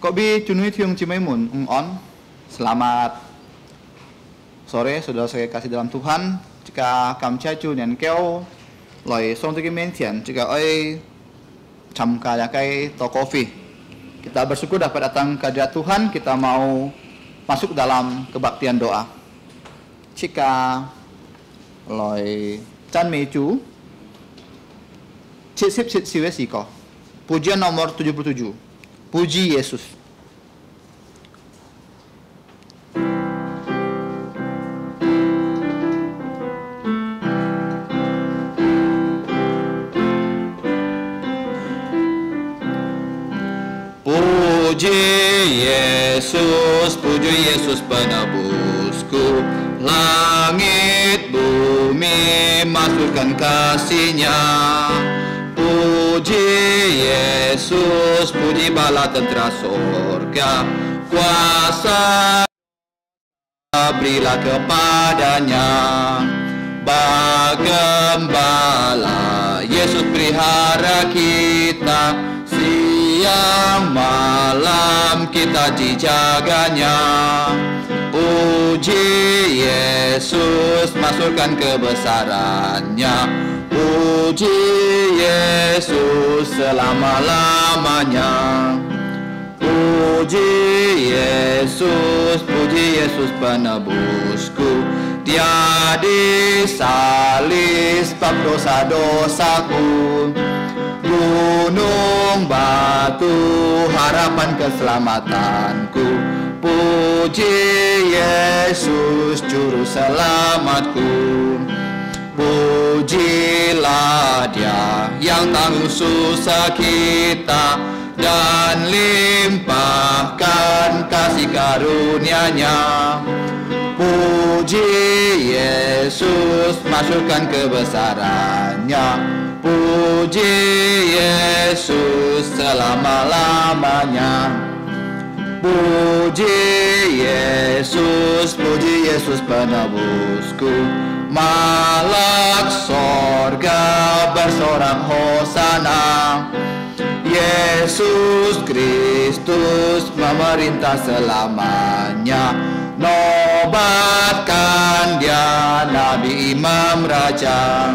Kobi cunui tiung cimaimun on. Selamat sore saudara saya kasih dalam Tuhan. Jika kam cacu dan kau loi song tegi mentian jika oi cam kaya kai to kopi. Kita bersyukur dapat datang ke hadirat Tuhan. Kita mau masuk dalam kebaktian doa. Jika loi chan meju cip siwesiko. Pujian nomor 77. Puji Yesus. Puji Yesus penebusku. Langit bumi masukkan kasih-Nya. Puji Yesus, puji bala tentera surga. Kuasa berilah kepadanya. Bagembala Yesus pelihara kita. Siang malam kita dijaganya. Puji Yesus, masukkan kebesaran-Nya. Puji Yesus selama-lamanya. Puji Yesus penebusku. Dia disalib sebab dosa-dosaku. Gunung batu harapan keselamatanku. Puji Yesus juru selamatku. Pujilah Dia yang tanggung susah kita dan limpahkan kasih karunia-Nya. Puji Yesus, masukkan kebesaran-Nya. Puji Yesus selama-lamanya. Puji Yesus penebusku. Malak sorga bersorak hosana. Yesus Kristus memerintah selamanya. Nobatkan Dia Nabi Imam Raja.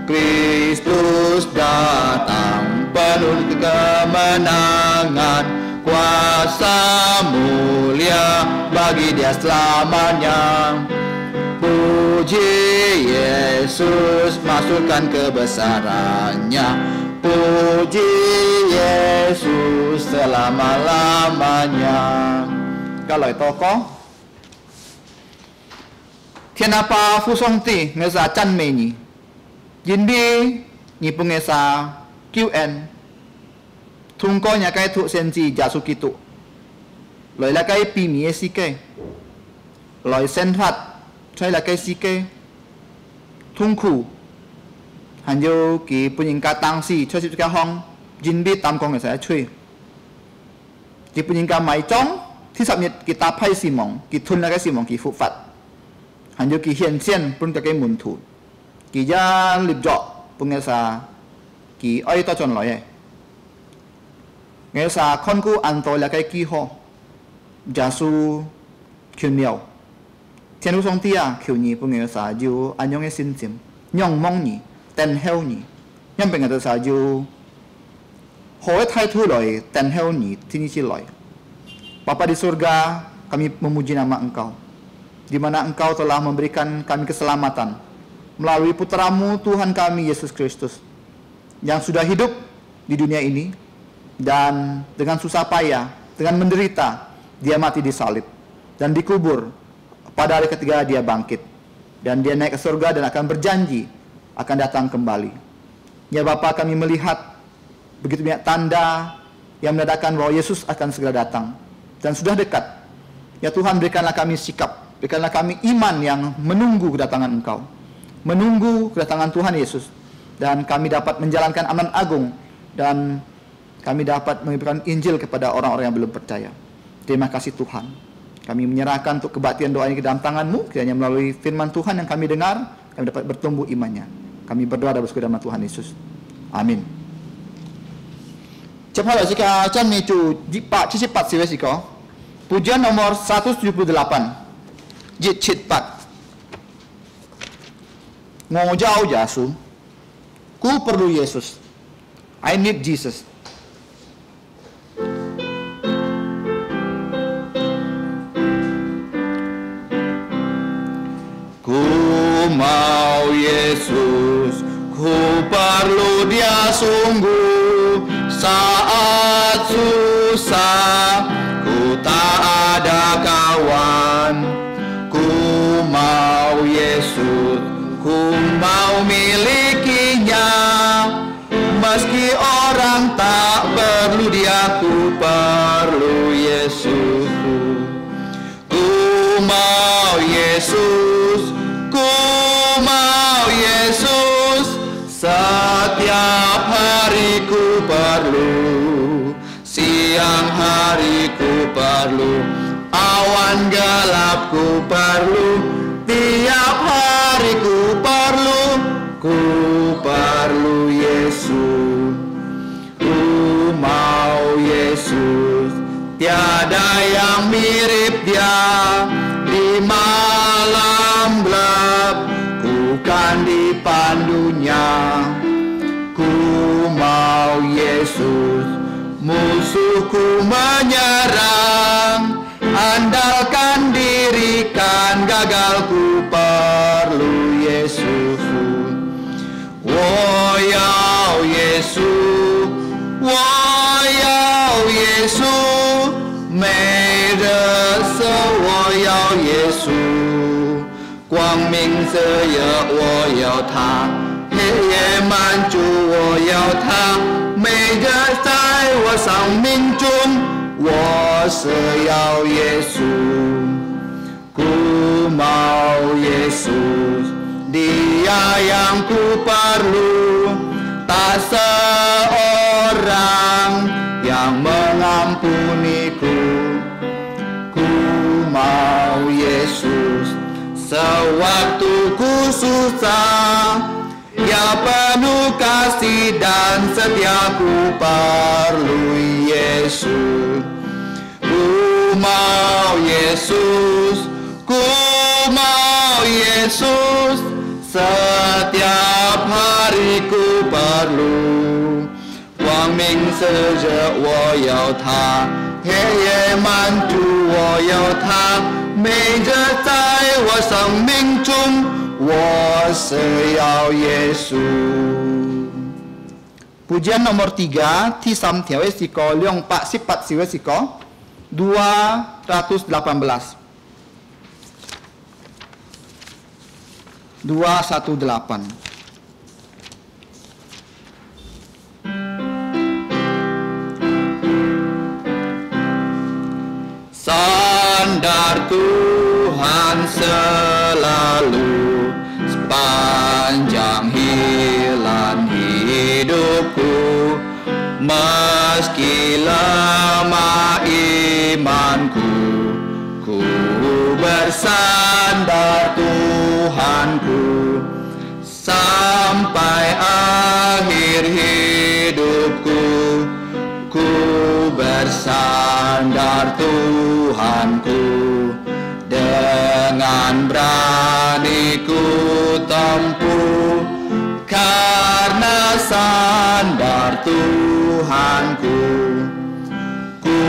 Kristus datang penuh kemenangan. Kuasa mulia bagi Dia selamanya. Puji Yesus, masukkan kebesaran-Nya. Puji Yesus selama-lamanya. Kalau toko Tianapa fusong ti ngesa chan meni. Jinbi ni pungesa QN. Tungko nya kai tu senji jasu kitu. Loi la kai pi mi esike. Loi senhatใช้ละcái si ke thung khu hành vô kỳ punya tang si cho si cái hong jin bi tam kong sẽ chui kỳ punya mai chong thi sắp nhật kỳ ta phai si mong kỳ thun là cái si mong kỳ phụ phật hành vô kỳ hiện xiên pun cái mùn thủ kỳ gia lip dọ punya sa kỳ oi to chọn loi nghe sa con cu an to là cái kỳ ho jasu kyun miao Thiên song tia khiu ni punge sa ju anyong sin sim nyong mong ni ten heo ni nyam pengen sa ju hoi thai thu loi ten heo ni tini si loi. Bapa di surga, kami memuji nama Engkau, di mana Engkau telah memberikan kami keselamatan melalui putramu Tuhan kami Yesus Kristus yang sudah hidup di dunia ini dan dengan susah payah, dengan menderita, Dia mati di salib dan dikubur. Pada hari ketiga Dia bangkit dan Dia naik ke surga dan akan berjanji akan datang kembali. Ya Bapa, kami melihat begitu banyak tanda yang menandakan bahwa Yesus akan segera datang dan sudah dekat. Ya Tuhan, berikanlah kami sikap, berikanlah kami iman yang menunggu kedatangan Engkau, menunggu kedatangan Tuhan Yesus, dan kami dapat menjalankan amanat agung dan kami dapat memberikan Injil kepada orang-orang yang belum percaya. Terima kasih Tuhan. Kami menyerahkan untuk kebaktian doa ini ke dalam tangan-Mu. Kiranya melalui firman Tuhan yang kami dengar, kami dapat bertumbuh imannya. Kami berdoa dan bersyukur dalam Tuhan Yesus. Amin. Cepat jika Chan Mecu Jipat Cicipat Siwesiko. Pujian nomor 178. Jicitpat. Ngojau Yesus. Ku perlu Yesus. I need Jesus. Ku mau Yesus, ku perlu Dia sungguh. Saat susah, ku tak ada kawan. Ku mau Yesus, ku mau milikinya. Meski orang tak perlu Dia, ku perlu Yesus. Ku mau Yesus, ku mau Yesus. Setiap hari ku perlu, siang hari ku perlu, awan gelap ku perlu, tiap hari ku perlu Yesus. Ku mau Yesus, tiada yang mirip Dia. Di malam gelap ku kan dipandunya. Ku mau Yesus, musuhku menyerang. Andalkan diri kan gagal, ku perlu Yesus. Oh ya Yesus, oh ya Yesus, Made我要耶稣，光明色夜我要他，黑夜满足我要他，每日在我生命中，我是要耶稣。Ku mau Yesus, Dia yang ku perlu, tak seorang yang mengampuniku. Ku mau Yesus, sewaktu ku susah, Ya penuh kasih dan setia, ku perlu Yesus. Ku mau Yesus, ku mau Yesus, setiap hari ku perlu。光明色着我要他，黑夜满足我要他，每日在我生命中，我是要耶稣。Pujian nomor 3 Tisam Tiawesiko Liong Pak Sipat Siwesiko 218 218. Sandar Tuhan selalu sepanjang hilang hidupku, meski lemah imanku, ku bersandar Tuhanku sampai akhir hidupku. Ku bersandar Tuhanku, dengan berani ku tempuh, karena sandar Tuhanku. Ku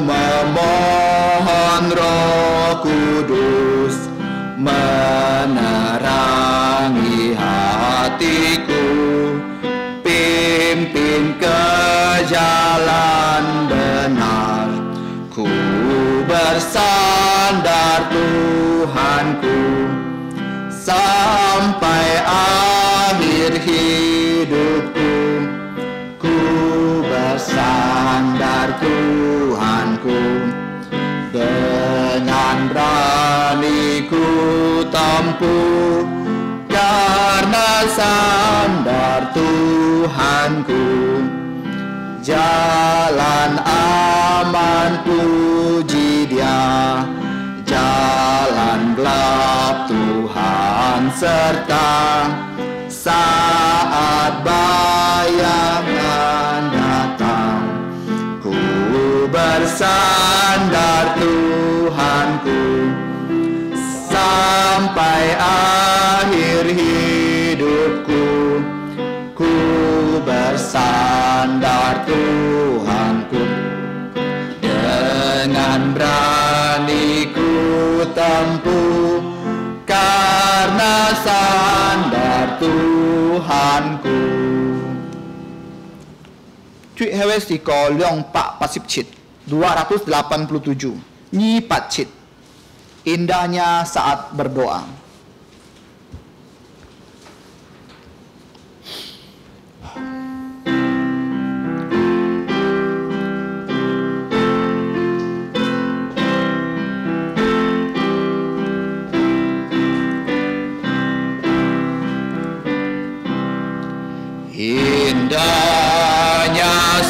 memohon Roh Kudus menerangi hatiku, pimpin ke jalan benar. Ku bersandar Tuhanku sampai akhir hidupku. Ku bersandar Tuhanku, dengan berani ku tempuh, karena sandar Tuhanku. Jalan aman puji Dia, jalan gelap Tuhan serta, saat bayangan datang bersandar Tuhanku, sampai akhir hidupku. Ku bersandar Tuhanku, dengan berani ku tempuh, karena sandar Tuhanku. Tweet Hewes di kolong Pak Pasip Cit 287 Nyi Pat Cit. Indahnya saat berdoa. Indahnya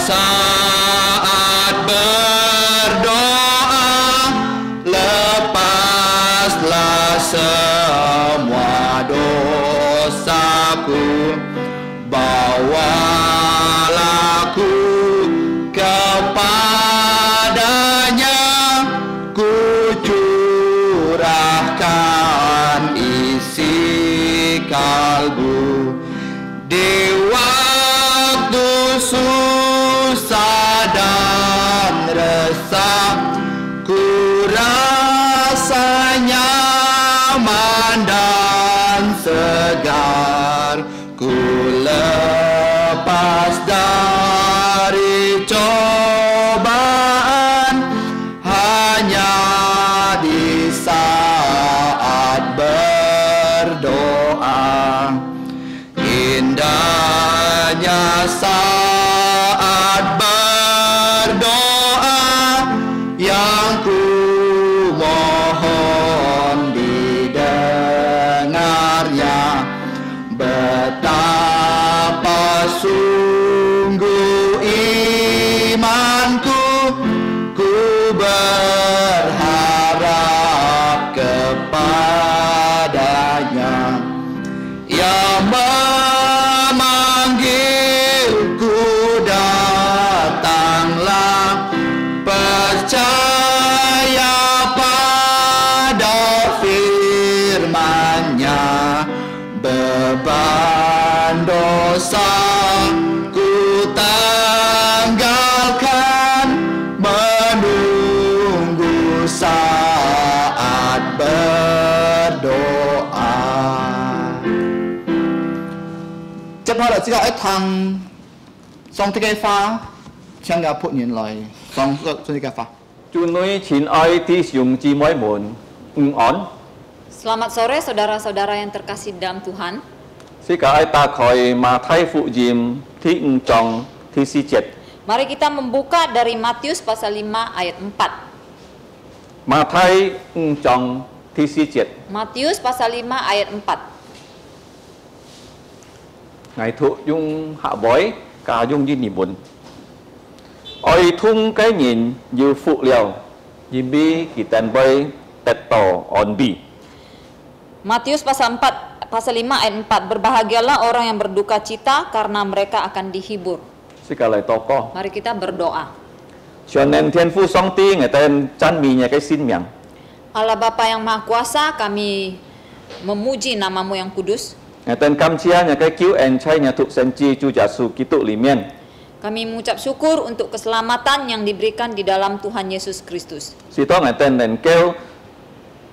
saat berdoa, lepaslah semua dosaku, bawalah ku kepadanya, ku curahkan isi kalbu. Di waktu susah dan resah, ku rasa nyaman dan segar, ku lepas dari cobaan hanya di saat berdoa. Indahnya saat berdoa, yang ku mohon didengarnya. Betapa sungguh imanku, ku berharap kepadanya, yang memanggilku datanglah, percaya pada firman-Nya. Beban dosa ku tanggalkan, menunggu saat berdoa. Tiếp theo là chỉ gọi thằng xong cái pha chẳng gặp phụ nhân lại xong cái pha. 祝你親愛弟兄姊妹們午安。 Selamat sore saudara-saudara yang terkasih dalam Tuhan. 世界打開馬太福音第5章第4節。 Mari kita membuka dari Matius pasal 5 ayat 4. 馬太5章第4節。 Matius pasal 5 ayat 4. Ngài thụ dung hạ bói cả dung như niệm buồn. Ôi thung cái nhìn như phụ liều, như bi kỳ tàn bơi tết tổ on bi. Matius pasal 5 ayat 4. Berbahagialah orang yang berduka cita karena mereka akan dihibur. Sekali toko. Mari kita berdoa. Cho nên Thiên父Song Ti Ngài tên chăn mì nhà cái xin miệng. Allah Bapa yang Maha Kuasa, kami memuji namamu yang kudus. Ngài tên cam chia nhà cái cứu en chay nhà thụ sen chi chu giả su kitu li miên. Kami mengucap syukur untuk keselamatan yang diberikan di dalam Tuhan Yesus Kristus. Si to Ngài tên nên kêu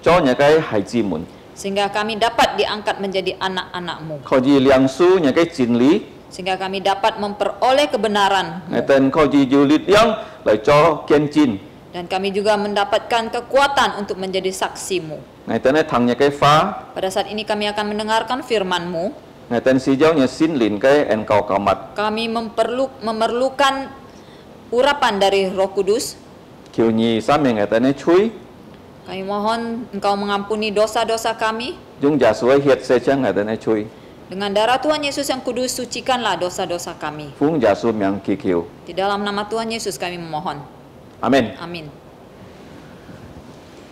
cho nhà cái hải chi mun. Sehingga kami dapat diangkat menjadi anak-anak-Mu. Kho ji liang su nhà cái chín lý. Sehingga kami dapat memperoleh kebenaran. Ngài tên kho ji yu lit yang lại cho kiên chin. Dan kami juga mendapatkan kekuatan untuk menjadi saksi-Mu. Ngài tên thằng nhà cái phá. Pada saat ini kami akan mendengarkan firman-Mu. Ngài tên si giáo nhà xin lin cái en kau kau mặt. Kami memerlukan urapan dari Roh Kudus. Kiu nyi sami Ngài tên chui. Kami mohon Engkau mengampuni dosa-dosa kami. Dung giả suai hiệt se chang Ngài tên chui. Dengan darah Tuhan Yesus yang kudus, sucikanlah dosa-dosa kami. Phung giả su miang ki kiu. Di dalam nama Tuhan Yesus kami memohon. Amen. Amin.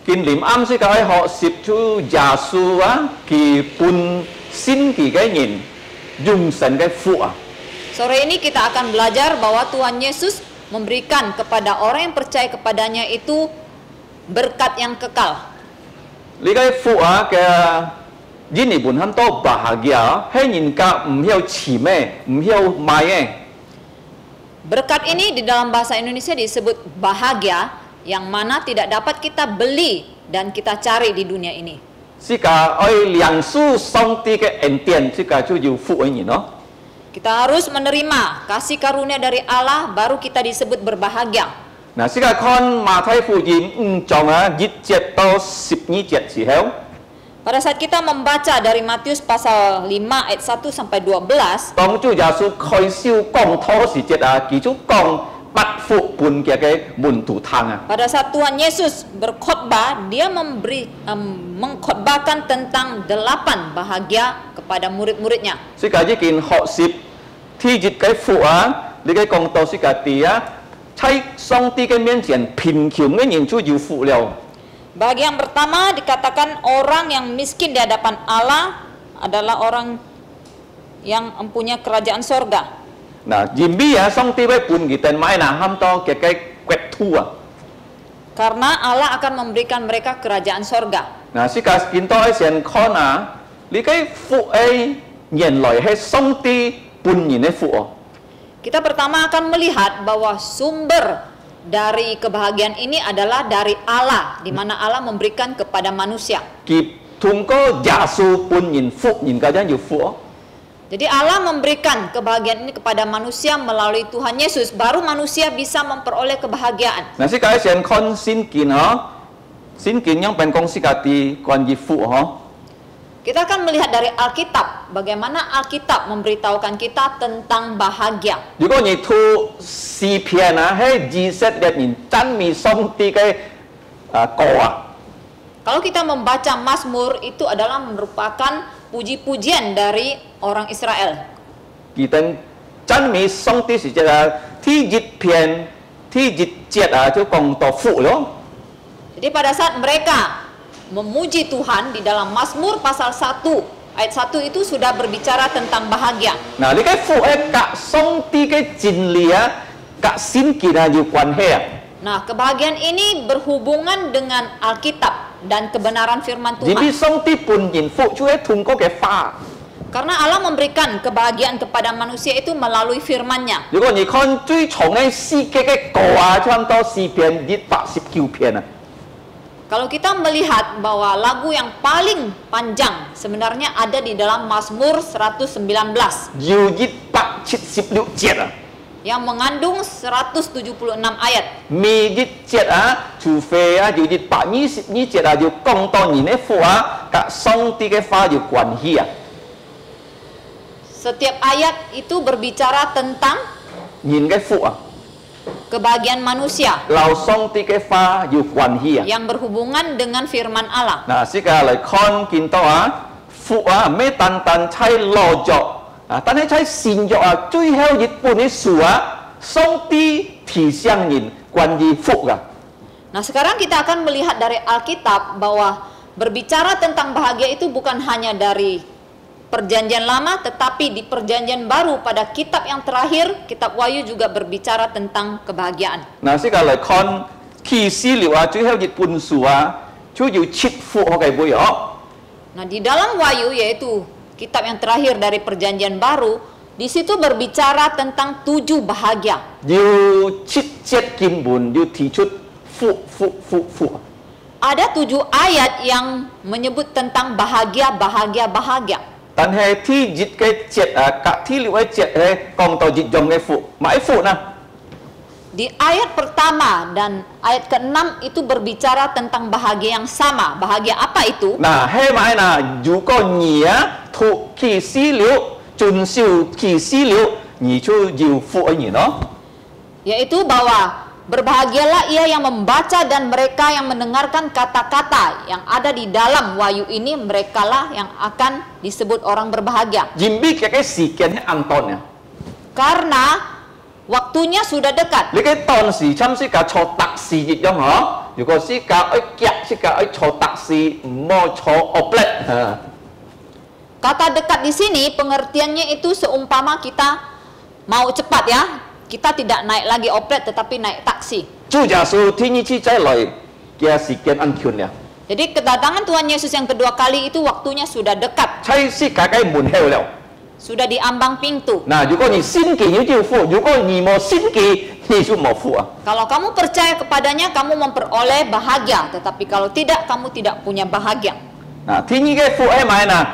Kinh liệm âm sẽ cái họ xịp chú giả su á kỳ pun xin kỳ cái nhìn dùng sân cái phụ. Sore ini kita akan belajar bahwa Tuhan Yesus memberikan kepada orang yang percaya kepadanya itu berkat yang kekal. Ni cái phụ cái yin ni bun han to bahagia, hai nhìn ka hiểu chỉ mê, hiểu mai Berkat ini di dalam bahasa Indonesia disebut bahagia, yang mana tidak dapat kita beli dan kita cari di dunia ini. Sika oi liang su song ti cái ân điển, sika ju yu phụ ấy no. Kita harus menerima kasih karunia dari Allah, baru kita disebut berbahagia. Nah, sika kon ma thai phụ yin chong yit jet to 12 jet si heo. Pada saat kita membaca dari Matius pasal 5 ayat 1 sampai 12, Tong chu Yesu khai siêu công thô si jet kỳ chu công bắt phụ bun cái bun tu thang pada saat Tuhan Yesus berkhotbah, dia mengkhotbahkan tentang 8 bahagia kepada murid-muridnya. Sika jikin họ sip thi jit cái phụ li cái công to sika tia chai song ti cái mian jian pin kiu ngai yin chu yu phụ liao. Bagi yang pertama dikatakan orang yang miskin di hadapan Allah adalah orang yang mempunyai kerajaan sorga. Nah, jimbi song ti bai pun giten mai na ham to cái quet thu Karena Allah akan memberikan mereka kerajaan sorga. Nah, sika kin to ai sian khona li cái phụ ai yen loi hai song ti pun yin ai phụ. Kita pertama akan melihat bahwa sumber dari kebahagiaan ini adalah dari Allah, di mana Allah memberikan kepada manusia. Kịp thung có Yesu pun yin phụ yin ka jan yu phụ. Jadi Allah memberikan kebahagiaan ini kepada manusia melalui Tuhan Yesus, baru manusia bisa memperoleh kebahagiaan. Nah, si kai sian kon sin kin yang pen kong si kati kon yi fu Kita akan melihat dari Alkitab, bagaimana Alkitab memberitahukan kita tentang bahagia.如果你讀詩篇喺以色列人真係上帝嘅歌Kalau kita membaca Mazmur, itu adalah merupakan puji-pujian dari orang Israel. 佢哋真係上帝是第一篇第一節就講到富咯。 Jadi pada saat mereka memuji Tuhan di dalam Mazmur pasal 1 ayat 1 itu sudah berbicara tentang bahagia. Nah, ini cái phụ các song ti cái chân lý các sin kỳ有關係。 Nah, kebahagiaan ini berhubungan dengan Alkitab dan kebenaran firman Jadi Tuhan. song ti pun yin phụ chú ấy thung có cái pha. Karena Allah memberikan kebahagiaan kepada manusia itu melalui firman-Nya. 如果你看最長嘅詩嘅歌差唔多詩篇189篇 Kalau kita melihat bahwa lagu yang paling panjang sebenarnya ada di dalam Mazmur 119 要176節 yang mengandung 176 ayat. 每一節除非要122節要講到人嘅父甲上帝嘅話有關係 Setiap ayat itu berbicara tentang 人嘅父 kebahagiaan manusia 老上帝嘅話有關係 yang berhubungan dengan firman Allah. 嗱，試下嚟看見到父咩單單猜落咗但係猜善約最後一本嘅書上帝提醒人關於父 Nah, sekarang kita akan melihat dari Alkitab bahwa berbicara tentang bahagia itu bukan hanya dari Perjanjian Lama, tetapi di Perjanjian Baru pada kitab yang terakhir, kitab Wahyu juga berbicara tentang kebahagiaan. 嗱，試下嚟看啟示錄最後一本書就要切父嘅背 Nah, di dalam Wahyu, yaitu kitab yang terakhir dari Perjanjian Baru, di situ berbicara tentang 7 bahagia. 要切節經文要提出父。 Ada 7 ayat yang menyebut tentang bahagia. 但係第一嘅節甲第六嘅節講到一種嘅父，買父呢？ Di ayat pertama dan ayat ke-6 itu berbicara tentang bahagia yang sama. Bahagia apa itu? 嗱，係買嗱，如果你讀啟示錄，遵守啟示錄，你就要父嘅人咯。 Yaitu bahwa berbahagialah ia yang membaca dan mereka yang mendengarkan kata-kata yang ada di dalam Wahyu ini, merekalah yang akan disebut orang berbahagia. 嚴逼嘅時間係按當嘅。 Karena waktunya sudah dekat. 你嘅當時參是架坐特事業咁嗬？如果是架愛夾，是架愛坐特事，唔好坐 oblet。 Kata dekat di sini pengertiannya itu seumpama kita mau cepat ya. kita tidak naik lagi oplet tetapi naik taksi. 主耶穌天意之再來嘅時間安全了， Jadi kedatangan Tuhan Yesus yang kedua kali itu waktunya sudah dekat, 在世界嘅門口了。 sudah di ambang pintu. 嗱，如果你信佢，你就富；如果你冇信佢，你就冇富啊。 Kalau kamu percaya kepadanya, kamu memperoleh bahagia. Tetapi kalau tidak, kamu tidak punya bahagia. 嗱，天意嘅富係咪嗱？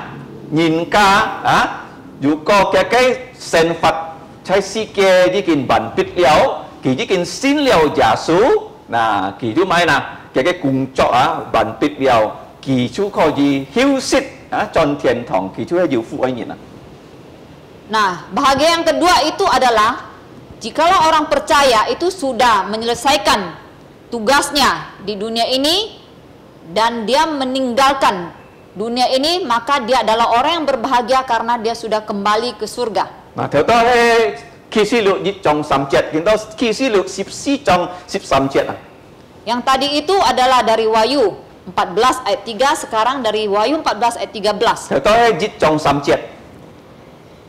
人家啊，如果嘅神法在世界已經完畢了，佢已經信了耶穌，嗱，佢就咪嗱嘅工作啊完畢了，佢就可以休息啊，進天堂，佢就係要富嘅人啊。 Nah, bahagia yang kedua itu adalah jikalau orang percaya itu sudah menyelesaikan tugasnya di dunia ini dan dia meninggalkan dunia ini, maka dia adalah orang yang berbahagia karena dia sudah kembali ke surga. Nah, theo đó là启示錄1章3節，見到啟示錄14章13節啊。 Yang tadi itu adalah dari Wahyu 14 ayat 3, sekarang dari Wahyu 14 ayat 13. Theo đó là 1章3節，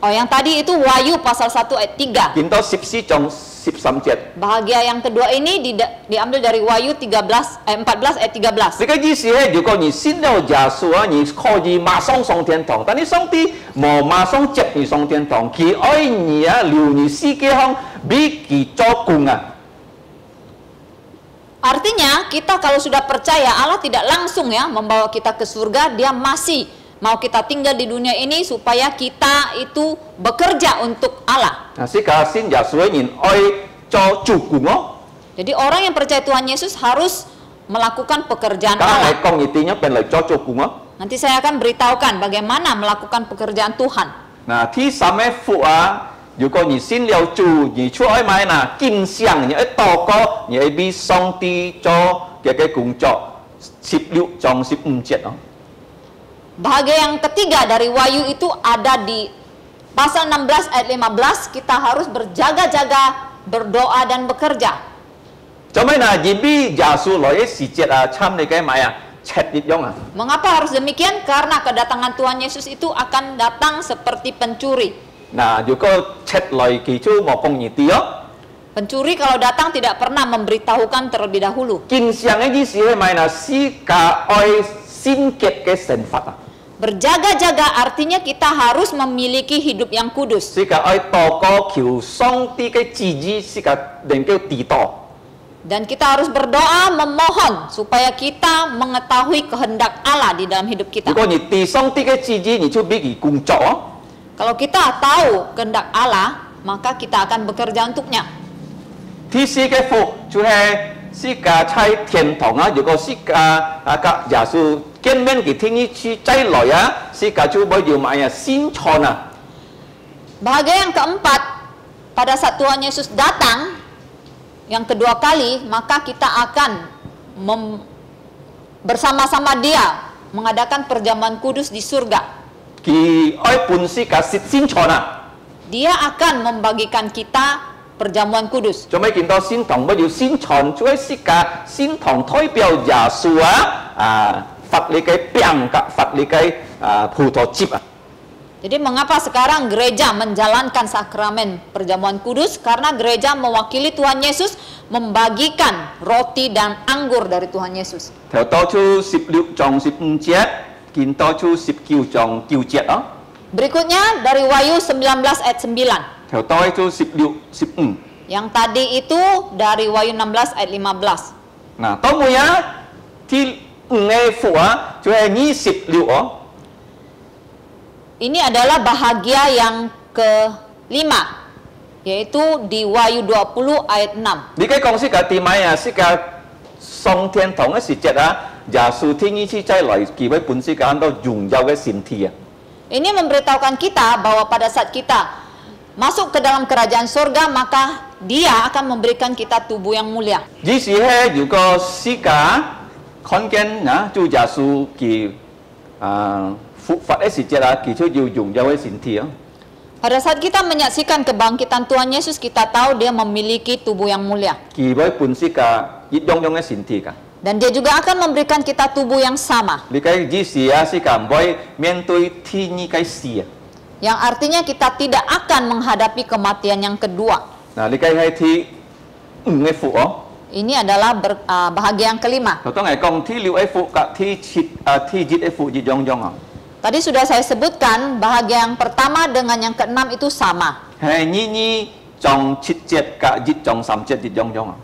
Oh, yang tadi itu Wahyu pasal 1 ayat 3. 見到14章13節。 Bahagia yang kedua ini diambil dari Wahyu 14 ayat 13. 這個意思係，如果你信了耶穌啊，你可以馬上上天堂。但你上帝冇馬上接你上天堂，佢愛你啊，留你世界上俾佢做工啊。 Artinya kita kalau sudah percaya Allah tidak langsung ya membawa kita ke surga, dia masih mau kita tinggal di dunia ini supaya kita itu bekerja untuk Allah. Nah, sekarang sin Yesus ingin oi cho chủ cùng nó. Jadi orang yang percaya Tuhan Yesus harus melakukan pekerjaan Các Allah. ngài con như tiếng bên lời cho chủ cùng nó. Nanti saya akan beritahukan bagaimana melakukan pekerjaan Tuhan. Nah, thi sa mẹ phụ á, dù có như xin liều chủ, như chúa ơi mai là kinh xiang, như ấy to có, như ấy bị song ti cho cái cùng cho 16 trong 14 chết đó. Bahagia yang ketiga dari Wahyu itu ada di pasal 16 ayat 15, kita harus berjaga-jaga, berdoa dan bekerja. Cho mấy là gì bị giả sử lỗi sự chết à, chăm này cái mày à, chết đi giống à. Mengapa harus demikian? Karena kedatangan Tuhan Yesus itu akan datang seperti pencuri. Nah, dù có chết lỗi kỳ chú một con nhị tí đó. Pencuri kalau datang tidak pernah memberitahukan terlebih dahulu. Kinh xiang ấy gì sự mày là si cả oi xin kết cái sản pháp à. Berjaga-jaga artinya kita harus memiliki hidup yang kudus. Si cả oi to có kiểu song ti cái chỉ gì si cả đến cái tí to. Dan kita harus berdoa memohon supaya kita mengetahui kehendak Allah di dalam hidup kita. Nếu có nhị tí song ti cái chỉ gì, nhị chú biết cái cùng chỗ. Kalau kita tahu kehendak Allah, maka kita akan bekerja untuknya. Thứ si cái phụ chú hay si cả chạy thiên堂啊，如果si cả các giả sử kiến面cái thiên ý chi chạy lại á, si cả chú bây giờ mày à xin chọn à. Bahagia yang keempat, pada saat Tuhan Yesus datang yang kedua kali, maka kita akan bersama-sama Dia mengadakan perjamuan kudus di surga. Ki oi pun si cả xin chọn à. Dia akan membagikan kita perjamuan kudus. Cho mấy kiến đó xin thằng bây giờ xin chọn chú ấy si cả xin thằng thay biểu giả sử á, phát lý cái piang cả phát lý cái phù thọ chip à. Jadi mengapa sekarang gereja menjalankan sakramen perjamuan kudus? Karena gereja mewakili Tuhan Yesus membagikan roti dan anggur dari Tuhan Yesus. Theo đó chú 16 trong 14 chết, kiến đó chú 19 trong 9 chết đó. Berikutnya dari Wahyu 19 ayat 9. Theo đó chú 16 14. Yang tadi itu dari Wahyu 16 ayat 15. Nah, tao mua á thì nghe phụ á, chú hay 26 á. Ini adalah bahagia yang kelima, yaitu di Wahyu 20 ayat 6. Đi cái con sĩ cả tìm mai à, sĩ cả song thiên堂嘅時節啊，耶穌天意之再來，幾位本sĩ間都榮耀嘅神體啊。 Ini memberitahukan kita bahwa pada saat kita masuk ke dalam kerajaan surga, maka Dia akan memberikan kita tubuh yang mulia. 於是咧，如果sĩ cả看見啊，就耶穌佢復活嘅時節啊，佢就要榮耀嘅神體啊。 Pada saat kita menyaksikan kebangkitan Tuhan Yesus, kita tahu Dia memiliki tubuh yang mulia. 幾位本sĩ嘅一樣樣嘅神體㗎。 Dan Dia juga akan memberikan kita tubuh yang sama. 你嘅於是啊，sĩ cả唔會面對天意嘅事啊。 Yang artinya kita tidak akan menghadapi kematian yang kedua. 嗱，你計係第五嘅福哦。 Ini adalah bahagia yang kelima. 頭當係講第六嘅福及第七嘅福一樣樣啊。 Tadi sudah saya sebutkan bahagia yang pertama dengan yang keenam itu sama. 係呢種七節及一種三節一樣樣啊。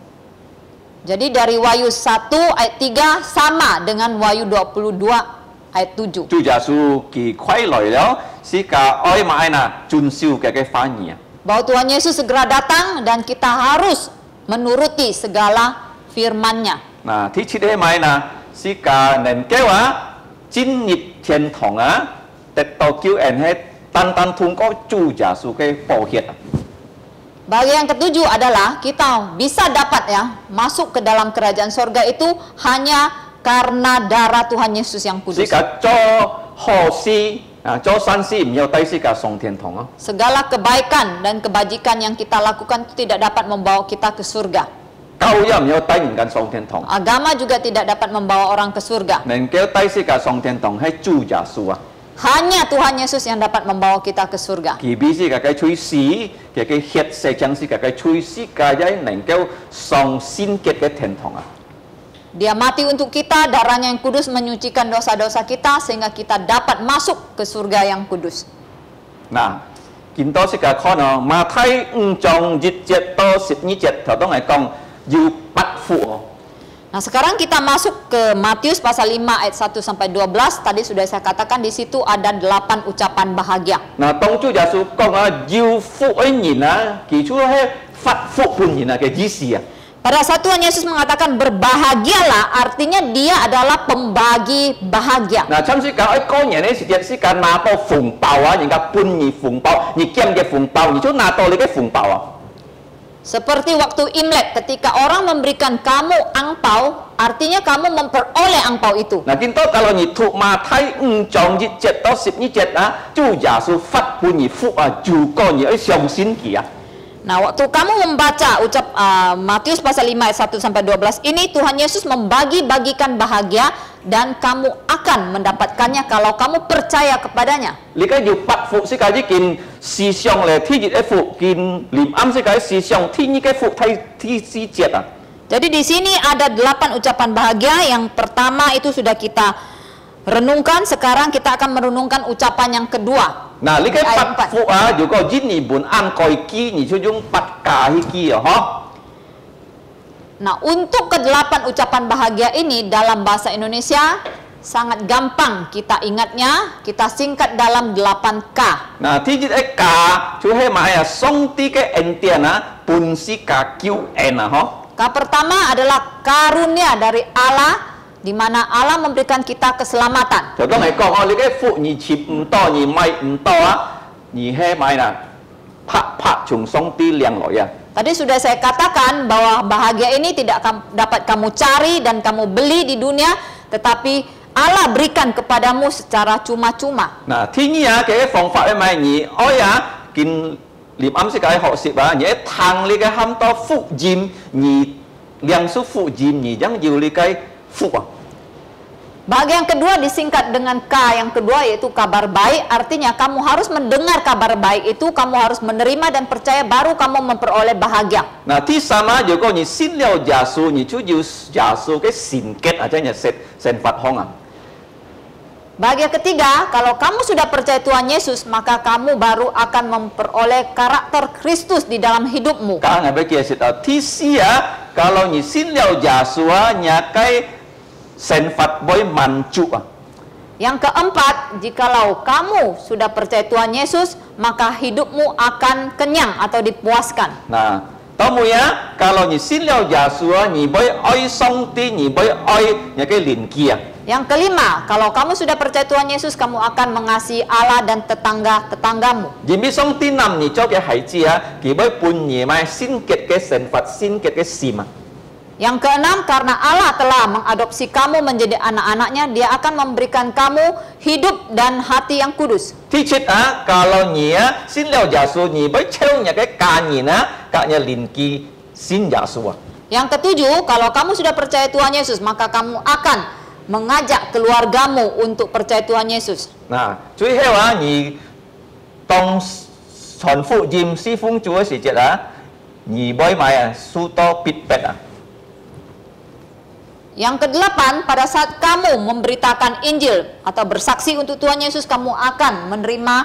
Jadi dari Wahyu 1 ayat 3 sama dengan Wahyu 22 ayat 7. 主耶穌佢快來了，是個愛買那遵守嘅範圍啊。 Bahwa Tuhan Yesus segera datang dan kita harus menuruti segala firman-Nya. 嗱，第七嘅買那是個能夠進入天堂啊，得到救恩係單單通過主耶穌嘅寶血啊。 Bahagia yang ketujuh adalah kita bisa dapat ya masuk ke dalam kerajaan sorga itu hanya karena darah Tuhan Yesus yang kudus. 是個做好事啊，做善事唔要低是個上天堂啊。 Segala kebaikan dan kebajikan yang kita lakukan itu tidak dapat membawa kita ke surga. 教育唔要低唔緊上天堂， Agama juga tidak dapat membawa orang ke surga. 能夠低是個上天堂係主耶穌啊。 Hanya Tuhan Yesus yang dapat membawa kita ke surga. 佢必是個吹死嘅血色將是個吹死個能夠上聖潔嘅天堂啊。 Dia mati untuk kita, darahnya yang kudus menyucikan dosa-dosa kita sehingga kita dapat masuk ke surga yang kudus. 嗱，見到是個可能馬太5章1節到12節頭當係講要8福哦。 Nah, sekarang kita masuk ke Matius pasal 5 ayat 1 sampai 12. Tadi sudah saya katakan di situ ada 8 ucapan bahagia. 嗱，當主耶穌講要福嘅人啊，其實係發福本人啊嘅意思啊。 Pada saat Tuhan Yesus mengatakan berbahagialah, artinya dia adalah pembagi bahagia. 嗱，參是講喺個人嘅時節是講拿到紅包啊，人家半年紅包，你兼嘅紅包，你就拿到你嘅紅包啊。 Seperti waktu Imlek, ketika orang memberikan kamu angpau, artinya kamu memperoleh angpau itu. 嗱，見到kalau你讀馬太5章1節到12節啊，主耶穌發本而福啊，如果你去相信佢啊。 Nah, waktu kamu membaca Matius pasal 5 ayat 1 sampai 12 ini, Tuhan Yesus membagi-bagikan bahagia dan kamu akan mendapatkannya kalau kamu percaya kepadanya. 你而家要8福，是講呢件事上咧，天熱嘅福，見連啱是講事上天熱嘅福，第4節啊。 Jadi di sini ada 8 ucapan bahagia. Yang pertama itu sudah kita renungkan, sekarang kita akan merenungkan ucapan yang kedua. 嗱，你嘅ayat 8福啊，如果印尼本按蓋基，你就用8加一基啊，嗬。 Nah, untuk ke-8 ucapan bahagia ini dalam bahasa Indonesia sangat gampang kita ingatnya, kita singkat dalam 8K. 嗱，天熱嘅加，就係買啊，上帝嘅恩典啊，本是加救恩啊，嗬。 K pertama adalah karunia dari Allah, di mana Allah memberikan kita keselamatan. 就當係講哦，你嘅福你切唔多，你買唔多啊，你係買啦，拍從上帝領來啊。 Tadi sudah saya katakan bahwa bahagia ini tidak dapat kamu cari dan kamu beli di dunia, tetapi Allah berikan kepadamu secara cuma-cuma. 嗱，天意啊嘅方法係咪？你愛啊，見念啱先嘅學習啊，你一聽你嘅喊多福音，你兩數福音，你將要你嘅福啊。 Bahagia yang kedua disingkat dengan K yang kedua yaitu kabar baik. Artinya kamu harus mendengar kabar baik itu, kamu harus menerima dan percaya, baru kamu memperoleh bahagia. 嗱，第三啊，如果你信了耶穌，你就要耶穌嘅善結啊，即係善法行啊。 Bahagia ketiga, kalau kamu sudah percaya Tuhan Yesus, maka kamu baru akan memperoleh karakter Kristus di dalam hidupmu. 講係咩嘅事啊？第四啊，kalau你信了耶穌啊，你嘅 善法會滿足啊。 Yang keempat, jikalau kamu sudah percaya Tuhan Yesus, maka hidupmu akan kenyang atau dipuaskan. 嗱，到尾啊，kalau你信了耶穌啊，你會愛上帝，你會愛你嘅鄰居啊。 Yang kelima, kalau kamu sudah percaya Tuhan Yesus, kamu akan mengasihi Allah dan tetangga-tetanggamu. 因為上帝nam你做嘅孩子啊，佢會伴你買聖潔嘅善法、聖潔嘅心啊。 Yang keenam, karena Allah telah mengadopsi kamu menjadi anak-anaknya, Dia akan memberikan kamu hidup dan hati yang kudus. 第七啊，kalau你啊信了耶穌，你會將你嘅家人啊、各人鄰居信耶穌啊。 Yang ketujuh, kalau kamu sudah percaya Tuhan Yesus, maka kamu akan mengajak keluargamu untuk percaya Tuhan Yesus. 嗱，最後啊，你當傳福音、侍奉主嘅時節啊，你买买啊，输到必bet啊。 Yang kedelapan, pada saat kamu memberitakan Injil atau bersaksi untuk Tuhan Yesus, kamu akan menerima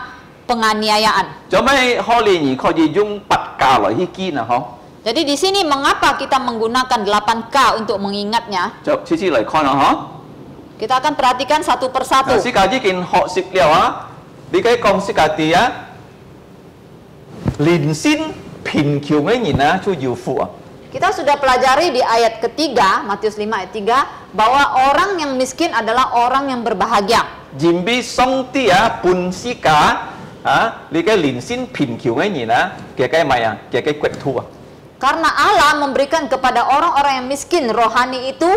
penganiayaan. 做咩可能你可以用八架來去記呢？嗬？ Jadi di sini mengapa kita menggunakan 8K untuk mengingatnya? 就次次嚟看啦，嗬？ Kita akan perhatikan satu 嗱， persatu. 世界已經學識了啊！你可以講世界啲啊，連先貧窮嘅人啊，就要富啊！ Kita sudah pelajari di ayat ketiga, Matius 5 ayat 3, bahwa orang yang miskin adalah orang yang berbahagia. 然比上帝啊，本世界啊，你嘅連先貧窮嘅人啊，嘅咩啊，嘅國土啊！ Karena Allah memberikan kepada orang-orang yang miskin rohani itu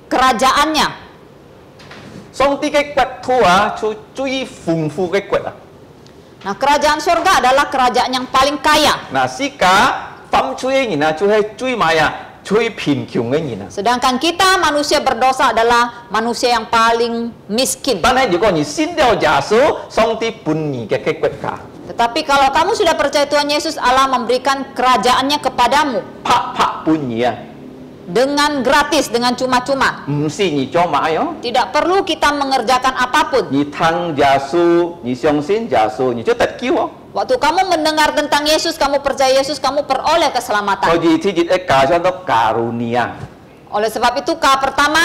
kerajaannya. 上帝嘅國土啊，就最豐富嘅國啊！ Nah, kerajaan surga adalah kerajaan yang paling kaya. 嗱，世界犯罪嘅人啊，就係最咩啊，最貧窮嘅人啊！ Sedangkan kita manusia berdosa adalah manusia yang paling miskin. 但係如果你信了耶穌，上帝本你嘅國家， Tetapi kalau kamu sudah percaya Tuhan Yesus, Allah memberikan kerajaannya kepadamu 拍本你啊， dengan gratis, dengan cuma-cuma. 唔是你做買哦。 Tidak perlu kita mengerjakan apapun. 你聽耶穌，你相信耶穌，你就得救哦。 Waktu kamu mendengar tentang Yesus, kamu percaya Yesus, kamu peroleh 所 keselamatan. 以呢節嘅加上到 karunia。 Oleh sebab itu K pertama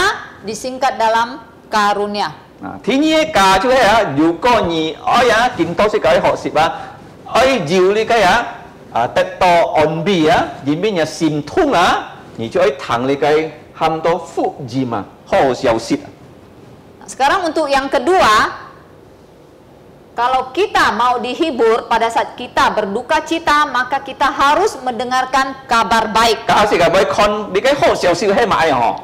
disingkat dalam karunia. 啊，天嘅加就係啊，如果你愛啊，見到世界學習啊，愛要你嘅啊得到安慰啊，入面嘅心痛啊，你就愛聽你嘅喊到福音啊，好消息啊。 Nah, sekarang untuk yang kedua, kalau kita mau dihibur pada saat kita berduka cita, maka kita harus mendengarkan kabar baik. 假設係咪看你嘅好消息係咪啊？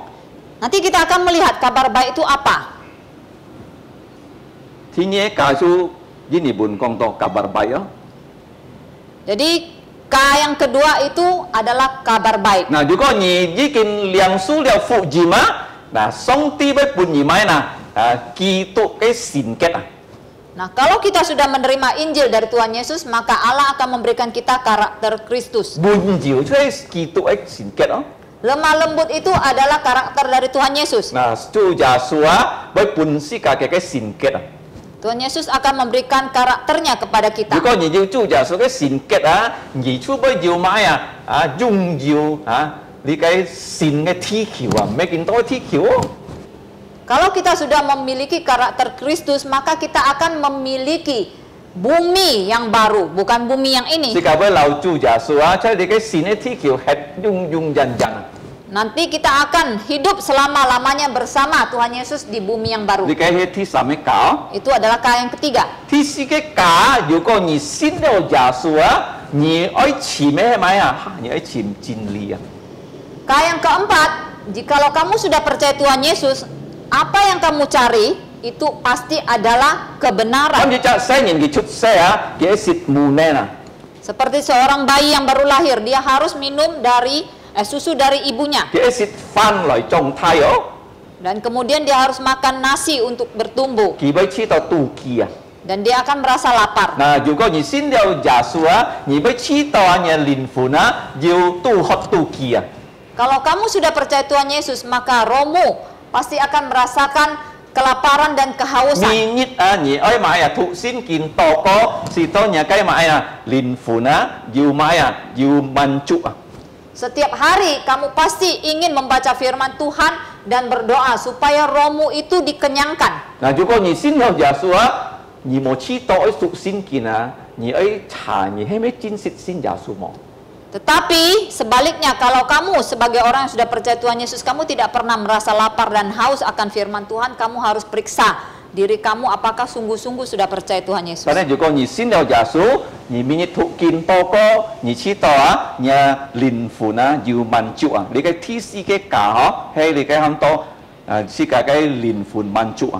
Nanti kita akan melihat kabar baik itu apa. 天嘅加就呢日本講到 kabar baik 啊。 Jadi K yang kedua itu adalah kabar baik. 嗱，如果你已經領受了福音啊，嗱，上帝要本你買嗱基督嘅聖潔啊。 Nah, kalau kita sudah menerima Injil dari Tuhan Yesus, maka Allah akan memberikan kita karakter Kristus. 滿照出係基督嘅聖潔咯。 Lemah lembut itu adalah karakter dari Tuhan Yesus. 嗱，主耶穌啊，為本世界嘅聖潔啊。 Tuhan Yesus akan memberikan karakternya kepada 如 kita. 果你要主耶穌嘅聖潔啊，而出不要買榮耀你嘅善嘅天橋啊，唔係見到天橋哦。 Kalau kita sudah memiliki karakter Kristus, maka kita akan memiliki bumi yang baru, bukan bumi yang 世 ini. 界會留主耶穌啊，即係你嘅善嘅天橋係用人人啊。 Nanti kita akan hidup selama-lamanya bersama Tuhan Yesus di bumi yang baru. 你嘅係第三嘅教。 Itu adalah K yang ketiga. 第四個假，如果你信了耶穌啊，你愛尋咩咪啊？你愛尋真理啊！ K yang keempat, jikalau kamu sudah percaya Tuhan Yesus, apa yang kamu cari itu pasti adalah 咁 kebenaran. 你就細年嘅出世啊，嘅係無呢啊！ Seperti seorang bayi yang baru lahir, dia harus minum dari susu dari ibunya. 嘅係翻來狀態哦， Dan kemudian dia harus makan nasi untuk bertumbuh. 佢會知道妒忌啊！ Dan dia akan merasa lapar. 嗱，如果你信了耶穌啊，你會知道啊，你嘅靈魂啊要妒渴妒忌啊！ Kalau kamu sudah percaya Tuhan Yesus, maka rohmu pasti akan merasakan kelaparan dan kehausan. 你啊，你愛買啊，ทุ先見到個是當日該買啊，靈魂啊要買啊，要滿足啊！ Setiap hari kamu pasti ingin membaca firman Tuhan dan berdoa supaya rohmu itu dikenyangkan. 嗱，如果你信了耶穌啊，你冇知道愛屬先見啊，你愛查你係咪真實信耶穌冇？ Tetapi sebaliknya, kalau kamu sebagai orang yang sudah percaya Tuhan Yesus, kamu tidak pernah merasa lapar dan haus akan firman Tuhan, kamu harus periksa diri kamu apakah sungguh-sungguh sudah percaya Tuhan Yesus. 但係如果你信了耶穌，你明日讀經多個，你知道啊，你靈魂啊要滿足啊，你嘅天使嘅家嗬，係你嘅很多世界嘅靈魂滿足啊。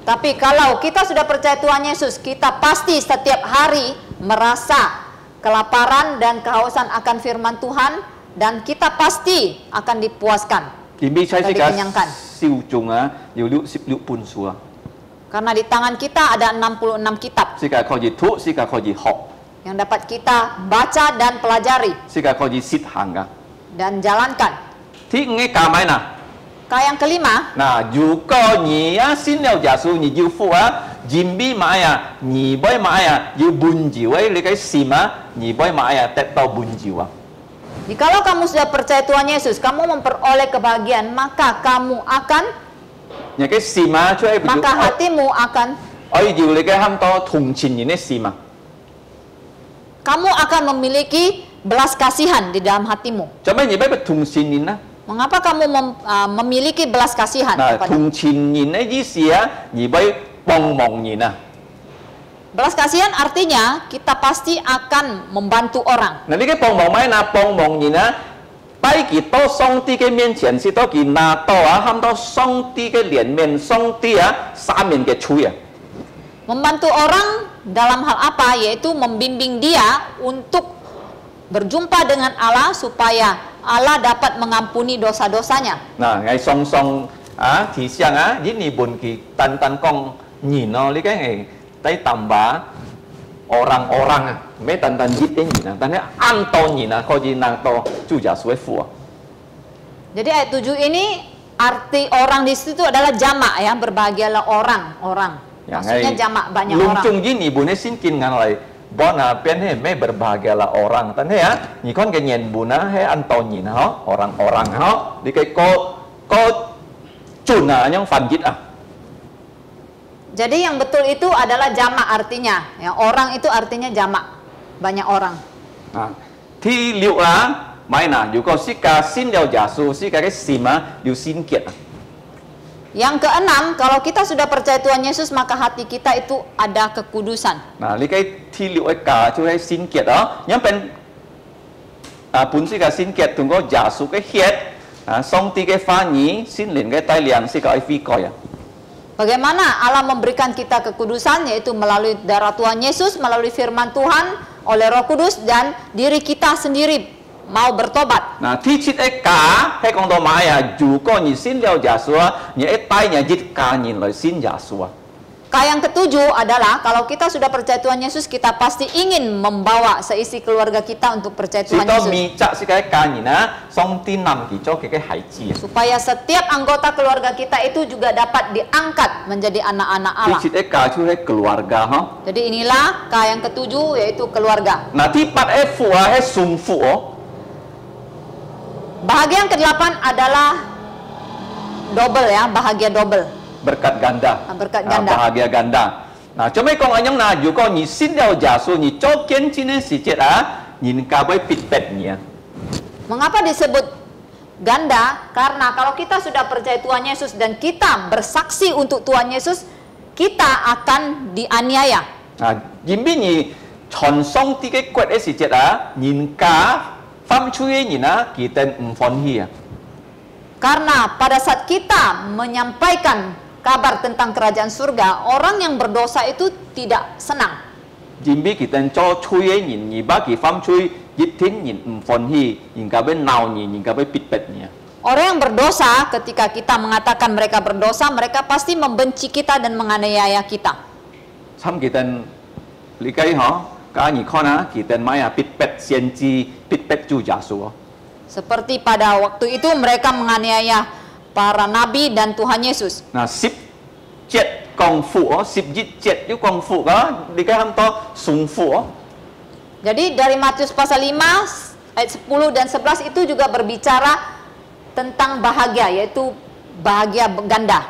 Tapi kalau kita sudah percaya Tuhan Yesus, kita pasti setiap hari merasa kelaparan dan kehausan akan firman Tuhan, dan kita pasti akan dipuaskan. 而未使世界 dikenyangkan. 少眾啊，要66本書啊， Karena di tangan kita ada 66 kitab. 世界可以讀，世界可以學。yang dapat kita baca dan pelajari 是個可以實行噶。 dan jalankan. 第五個教咩呐？ K yang kelima, 嗱，如果你啊信了耶穌，你要付啊，人必買啊，你不買啊，要滿足啊，你嘅心啊，你不買啊，得到滿足啊。 jikalau kamu sudah percaya Tuhan Yesus, kamu memperoleh kebahagiaan, maka kamu akan, 你嘅心啊，出嚟 maka hatimu akan, 我要你嘅很多同情人嘅心啊。 kamu akan memiliki belas kasihan di dalam hatimu. 做咩你不同情人啊？ Mengapa kamu memiliki belas kasihan 嗱， kepada? 同情人嘅意思啊，你不幫忙人啊。 Belas kasihan artinya kita pasti akan membantu orang. 嗱，你嘅幫忙咩嗱？幫忙人啊，擺佢到上帝嘅面前，是到佢拿到啊，喊到上帝嘅臉面，上帝啊，三面嘅吹啊。 Membantu orang dalam hal apa? Yaitu membimbing dia untuk berjumpa dengan Allah supaya Allah dapat mengampuni dosa-dosanya. 嗱，係上上啊，提醒啊，ini pun kita tantan kong nhìn你cái này tay tambah orang-orang ah, mấy tantan giết đến nhìn ah, tantan an to nhìn ah, kau jadi nang to chủ giả suai fu. Jadi ayat 7 ini arti orang di situ adalah jamak ya, berbahagialah orang-orang. Maksudnya jamak banyak orang. Lung chung ini pun xin kin ngan lại, bọn à bên hè mấy berbahagialah orang, tan hè ah, ni kon cái nhìn bun ah, hè an to nhìn ah, orang-orang ah, di cái ko chun ah, yang fan giết ah. Jadi yang betul itu adalah jamak artinya, ya orang itu artinya jamak, banyak orang. À, thì liệu là mai nào dù có sĩ ca xin đeo giả su sĩ ca cái sim á đều xin kiệt à. Yang keenam, kalau kita sudah percaya Tuhan Yesus maka hati kita itu ada kekudusan. Nah, lý cái thì liệu cái cả chú hay xin kiệt đó, nhưng bên bún sĩ ca xin kiệt thường có giả su cái hiệt, xong thì cái pha nhí xin lên cái tai liang sĩ ca ai phi coi à. Bagaimana Allah memberikan kita kekudusan, yaitu melalui darah Tuhan Yesus, melalui firman Tuhan, oleh Roh Kudus, dan diri kita sendiri mau bertobat. Nah, thi chít ấy cả hay con đồ mai à, dù có nhị xin đeo giả su á, nhị ấy tai nhà giết cả nhìn lại xin giả su á. K yang ketujuh adalah kalau kita sudah percaya Tuhan Yesus, kita pasti ingin membawa seisi keluarga kita untuk percaya Tuhan Yesus. Supaya setiap anggota keluarga kita itu juga dapat diangkat menjadi anak-anak Allah. Jadi inilah K yang ketujuh, yaitu keluarga. Bahagia yang ke-8 adalah double ya, bahagia double. Berkat ganda. Berkat ganda. Bahagia ganda. Nah, cho mấy con anh em nào, dù có nhị xin đeo giả su, nhị cho kiến chín ấy sĩ chết á, nhìn cả với pit pet nhỉ. Mengapa disebut ganda? Karena kalau kita sudah percaya Tuhan Yesus dan kita bersaksi untuk Tuhan Yesus, kita akan dianiaya. Nhìn biết nhị chọn xong tí cái quẹt ấy sĩ chết á, nhìn cả pham chui ấy nhìn á, kỳ tên phòn hi à. Karena pada saat kita menyampaikan kabar tentang kerajaan surga, orang yang berdosa itu tidak senang. Jimbi kita cho chui ấy nhìn nhị ba kỳ pham chui giết thính nhìn phòn hi, nhìn cả bên nào nhìn cả bên pit pet nhỉ. Orang yang berdosa, ketika kita mengatakan mereka berdosa, mereka pasti membenci kita dan menganiaya kita. Sam kita likai hả? Cả nhị con á, kita mai à pit pet xiên chi pit pet chu giả su. Seperti pada waktu itu mereka menganiaya para nabi dan Tuhan Yesus. Nah, sip jet kong fu, sip jet itu kong fu kan, di cái ham to sung fu. Jadi dari Matius pasal 5 ayat 10 dan 11 itu juga berbicara tentang bahagia, yaitu bahagia ganda.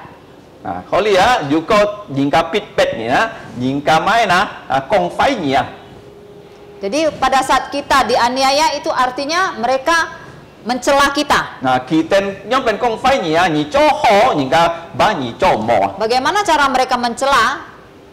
Nah, kalau ya, juga jingka pit pet ni ya, jingka mai na kong fai ni ya. Jadi pada saat kita dianiaya itu artinya mereka mencela kita. Nah, kita yang pen kong fai ni ya, ni cho ho, ni ka ba ni cho mo. Bagaimana cara mereka mencela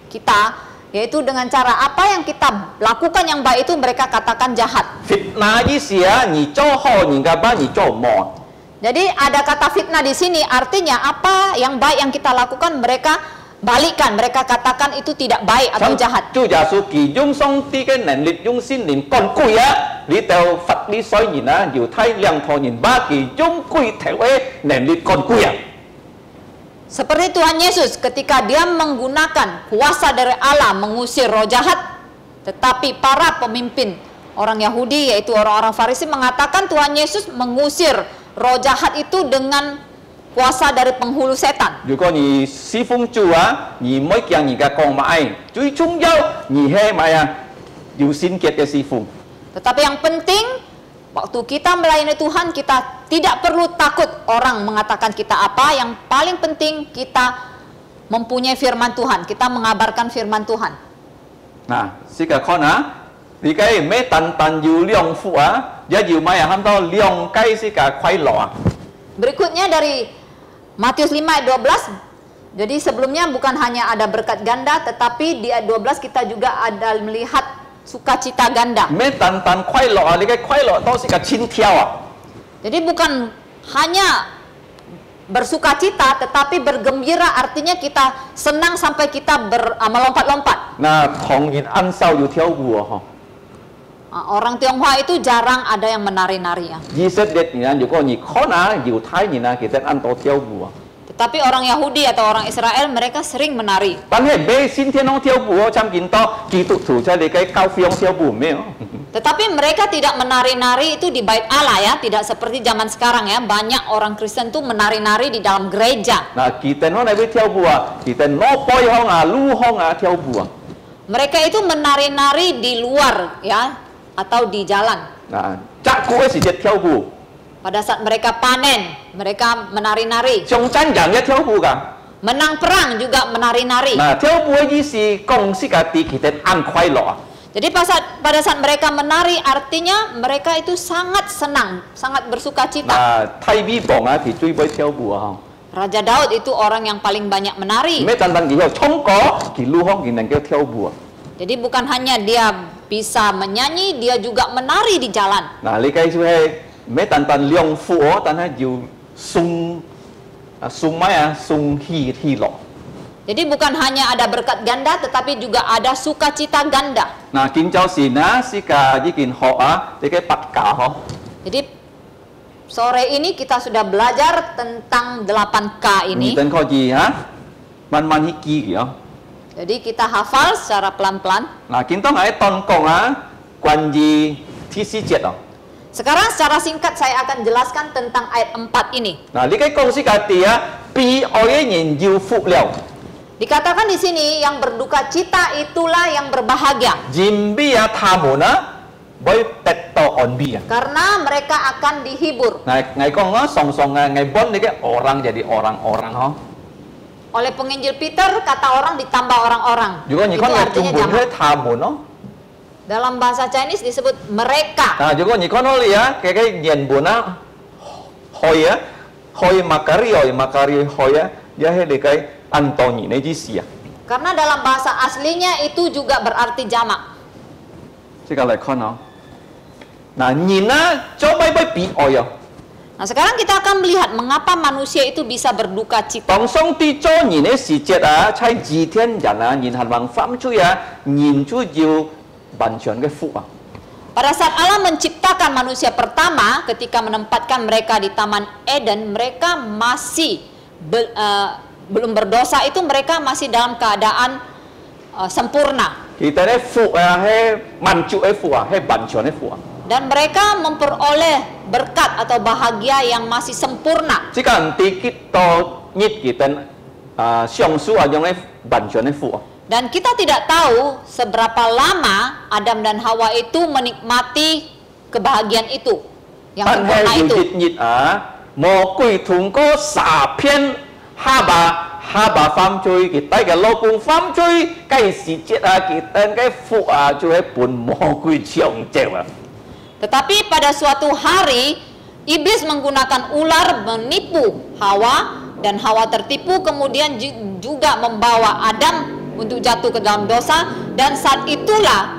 kita? Yaitu dengan cara apa yang kita lakukan yang baik itu mereka katakan jahat. Fitnah isi ya, ni cho ho, ni ka ba ni cho mo. Jadi ada kata fitnah di sini, artinya apa yang baik yang kita lakukan mereka balikkan, mereka katakan itu tidak baik atau jahat. Chủ giả su kỳ dung song ti cái năng lực dung xin nhìn con quỷ á, lý tèo Phật lý soi nhìn á, nhiều thay liang thọ nhìn ba kỳ dung quỷ theo ấy năng lực con quỷ á. Seperti Tuhan Yesus ketika dia menggunakan kuasa dari Allah mengusir roh jahat, Tetapi para pemimpin orang Yahudi, yaitu orang-orang Farisi, mengatakan Tuhan Yesus mengusir roh jahat itu dengan kuasa dari penghulu setan. 如果你侍奉主啊，你唔可以叫人家講買，最重要你係咪啊？有聖潔嘅侍奉。 Tetapi yang penting, waktu kita melayani Tuhan, kita tidak perlu takut orang mengatakan kita apa. Yang paling penting kita mempunyai firman Tuhan, kita mengabarkan firman Tuhan. Nah, sekarang na, di cái mấy tàn yêu lượng phụ á, giờ yêu mai ham đó lượng cái sekarang khoai lọ. Berikutnya dari Matius 5 ayat 12. Jadi sebelumnya bukan hanya ada berkat ganda, tetapi di ayat 12 kita juga ada melihat sukacita ganda. Mấy tàn khoai lọ, di cái khoai lọ đó sekarang chín theo à. Jadi bukan hanya bersukacita, tetapi bergembira artinya kita senang sampai kita melompat-lompat. Nah, thong yin ăn sau yêu theo bùa ho. Orang Tionghoa itu jarang ada yang menari-nari ya. Jesus det ni, kalau ni kau na, yêu Thai ni na, kita ăn to theo bùa. Tetapi orang Yahudi atau orang Israel mereka sering menari. Tapi be sin thiên long theo bùa, cam kinto, Kitut tu saya di cái cao phiong theo bùa me. Tetapi mereka tidak menari-nari itu di bait Allah ya, tidak seperti zaman sekarang ya. Banyak orang Kristen tuh menari-nari di dalam gereja. Nah, kita no na be theo bùa, kita no poi hong ah, lu hong ah theo bùa. Mereka itu menari-nari di luar ya, atau di jalan. Nah, cak kue si jet theo bùa. Pada saat mereka panen, mereka menari-nari. Trong tranh giảng ya theo bùa cả. Menang perang juga menari-nari. Nah, theo bùa gì si công si cả ti kita ăn khoai lọ. Jadi pada saat mereka menari artinya mereka itu sangat senang, sangat bersuka cita. Nah, Thai bi bong ah thì truy với theo bùa không. Raja Daud itu orang yang paling banyak menari. Mấy tàn gì hiểu chống có thì lu hong thì năng kêu theo bùa. Jadi bukan hanya dia bisa menyanyi, dia juga menari di jalan. Nah, lý cái chú hay mấy tàn liong phụ tàn hay yêu sung sung mai ah sung hi lọ. Jadi bukan hanya ada berkat ganda, tetapi juga ada sukacita ganda. Nah, kinh châu si na si cả với kinh họ ah thì cái bát cả ho. Jadi sore ini kita sudah belajar tentang 8K ini. Tên kho gì hả? Man hi ki kìa. Jadi kita hafal secara pelan-pelan. Nah, kita ngai ton kong ah quan gì thi si jet oh. Sekarang secara singkat saya akan jelaskan tentang ayat 4 ini. Nah, lý cái công si cả ti ah pi oi nhìn yêu phụ liao. Dikatakan di sini yang berduka cita itulah yang berbahagia. Jimbi ya thamuna boy tetto on bi. Karena mereka akan dihibur. Nah, ngày con nó song ngày bon ni cái orang jadi orang-orang ho. Oleh penginjil Peter kata orang ditambah orang-orang. Juga ni Itu con artinya tumbuh jamak. le thamuno. Dalam bahasa Chinese disebut mereka. Nah, juga ni con oli ya cái nhìn buồn á hoi makari hoi ya he de cái Antoni này gì xí à? Karena dalam bahasa aslinya itu juga berarti jamak. Sekarang con nó. Nah, nhìn á cho bay bị oi à. Nah, sekarang kita akan melihat mengapa manusia itu bisa berduka cita. Tong song ti cho nhìn ấy xí chết à, trái gì thiên nhân à, nhìn hàn bằng phạm chui à, nhìn chú yêu bản chuẩn cái phụ à. Pada saat Allah menciptakan manusia pertama, ketika menempatkan mereka di Taman Eden, mereka masih belum berdosa, itu mereka masih dalam keadaan sempurna. Kita ni phụ à, hay mancu phụ à, hay bản chuẩn phụ à. Dan mereka memperoleh berkat atau bahagia yang masih sempurna. Jika kita nyit kita siang su à, yang bản chuẩn phụ à. Dan kita tidak tahu seberapa lama Adam dan Hawa itu menikmati kebahagiaan itu, yang sempurna itu. Nyit mo kui thung ko sa phiên haba pham chui kita cái lô cung pham chui cái si chết kita cái phụ chui pun mo kui chiong cewek. Tetapi pada suatu hari iblis menggunakan ular menipu Hawa, dan Hawa tertipu, kemudian juga membawa Adam untuk jatuh ke dalam dosa, dan saat itulah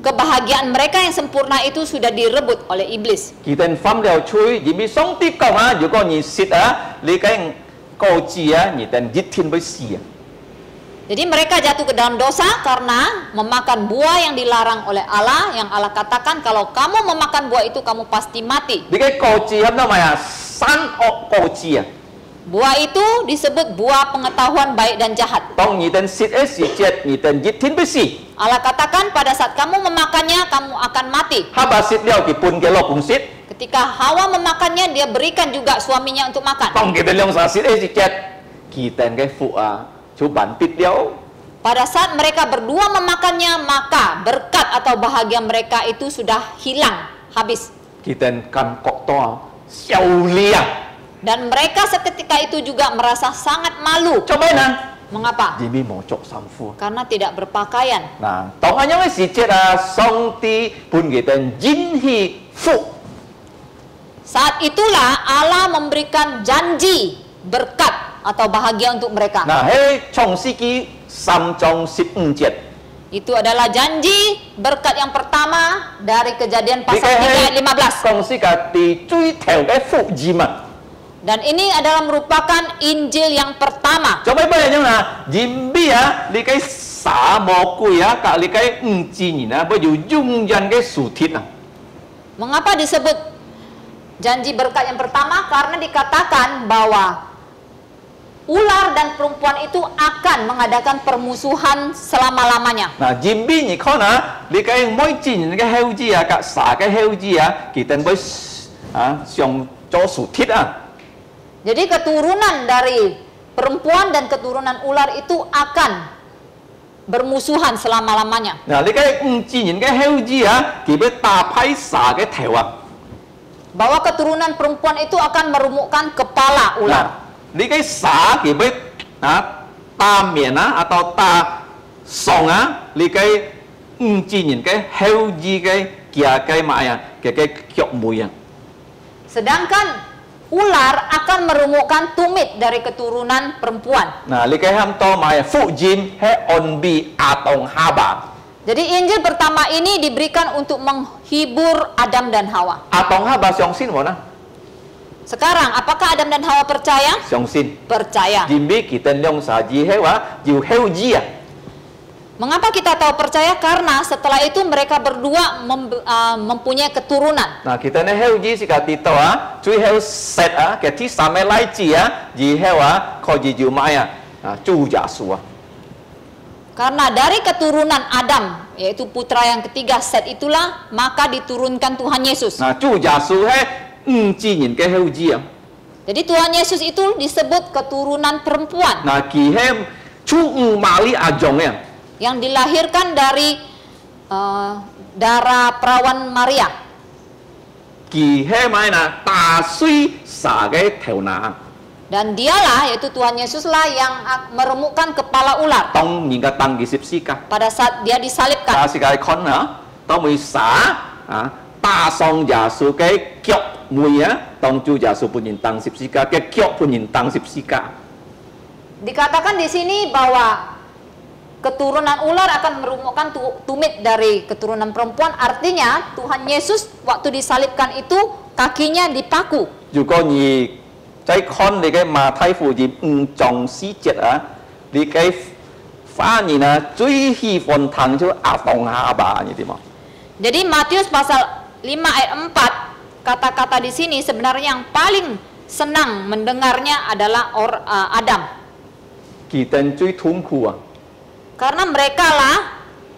kebahagiaan mereka yang sempurna itu sudah direbut oleh iblis. Kita pham liao chui, jadi song ti kong juga ni sit li cái câu chi ni dan jitin với si. Jadi mereka jatuh ke dalam dosa karena memakan buah yang dilarang oleh Allah, yang Allah katakan kalau kamu memakan buah itu kamu pasti mati. Di cái câu chi hấp đâu mà san o câu chi à. Buah itu disebut buah pengetahuan baik dan jahat. 當你等食嘅時節，你等熱天不死。 Allah katakan pada saat kamu memakannya, kamu akan mati. 哈巴食了佢半嘅落半食， Ketika Hawa memakannya, dia berikan juga suaminya untuk makan. 當佢哋兩殺食嘅時節，佢等嘅福啊就完畢了。 Pada saat mereka berdua memakannya, maka berkat atau bahagia mereka itu sudah hilang, habis. 佢等感覺到笑臉。 Dan mereka seketika itu juga merasa sangat malu. 做咩呢？ Mengapa? 因為冇着衫褲。 Karena tidak berpakaian. 嗱，當咁樣嘅時節啊，上帝判佢哋引起福。 Saat itulah Allah memberikan janji berkat atau bahagia untuk mereka. 嗱喺創世記3章15節， Itu adalah janji berkat yang pertama dari Kejadian 呢 pasal 3 ayat 15. 講世界第最頭嘅福音啊！ Dan ini adalah merupakan Injil yang pertama. 做咩樣啊？因為啊，你嘅撒魔鬼啊，隔你嘅唔自然啊，不要用人嘅樹鐵啊！ Mengapa disebut janji berkat yang pertama? Karena dikatakan bahwa ular dan perempuan itu akan mengadakan permusuhan selama-lamanya. 嗱，因為你看啊，你嘅每自然嘅後子啊，隔撒嘅後子啊，佢哋會啊上咗樹鐵啊！ Jadi keturunan dari perempuan dan keturunan ular itu akan bermusuhan selama-lamanya. 嗱，你嘅唔自然嘅後子啊，佢會打敗撒嘅頭啊！ Bahwa keturunan perempuan itu akan merumukkan kepala 嗱 ular.，你嘅撒佢會啊打面啊，atau打上啊，你嘅唔自然嘅後子嘅腳嘅乜呀嘅腳妹啊！ Sedangkan ular akan merumukkan tumit dari keturunan perempuan. 嗱，你嘅喊多乜呀？福音係安比阿當哈巴， Jadi Injil pertama ini diberikan untuk menghibur Adam dan Hawa. 阿當哈巴相信冇呢？ Sekarang, apakah Adam dan Hawa percaya? 相信， Percaya. 因為佢哋兩殺子係話要後子啊！ Mengapa kita tahu percaya? Karena setelah itu mereka berdua mempunyai keturunan. 嗱，佢哋咧後子是個地道啊，最後食啊，嘅啲三嘅奶子啊，以後啊，佢就要買啊，啊，主耶穌啊！ Karena dari keturunan Adam, yaitu putra yang ketiga Set itulah, maka diturunkan Tuhan Yesus. 嗱，主耶穌係唔自然嘅後子啊！ Jadi Tuhan Yesus itu disebut keturunan perempuan 嗱，佢係出唔瑪利亞種嘅， yang dilahirkan dari darah perawan Maria. 佢係咩呢？打碎撒嘅頭拿， Dan dialah, yaitu Tuhan Yesuslah yang meremukkan kepala ular 當年嘅當嘅十字架， pada saat dia disalibkan. 打世界看啊，當會撒啊，打上耶穌嘅腳妹啊，當主耶穌本人當十字架嘅腳本人當十字架。 Dikatakan di sini bahwa keturunan ular akan merumukkan tumit dari keturunan perempuan. Artinya Tuhan Yesus waktu disalibkan itu kakinya dipaku. 如果你再看你嘅馬太福音5章4節啊，你嘅反而啊最喜歡聽就阿當哈巴，你知嗎？ Jadi Matius pasal 5 ayat 4, kata-kata di sini sebenarnya yang paling senang mendengarnya adalah Adam. Kita最痛苦啊！ Karena mereka lah,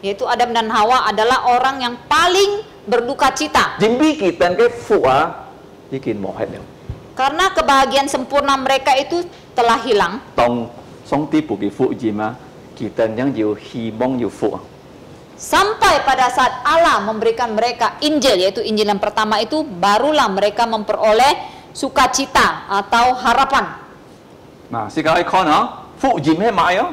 yaitu Adam dan Hawa adalah orang yang paling berduka cita. 因為kita嘅福啊已經冇hết了。 Karena kebahagiaan sempurna mereka itu telah hilang. 當上帝不給福音啊，kita yang要希望要福啊。 Sampai pada saat Allah memberikan mereka Injil, yaitu Injil yang pertama itu, barulah mereka memperoleh sukacita atau harapan. 嗱，世界去看啊，福音係咩啊？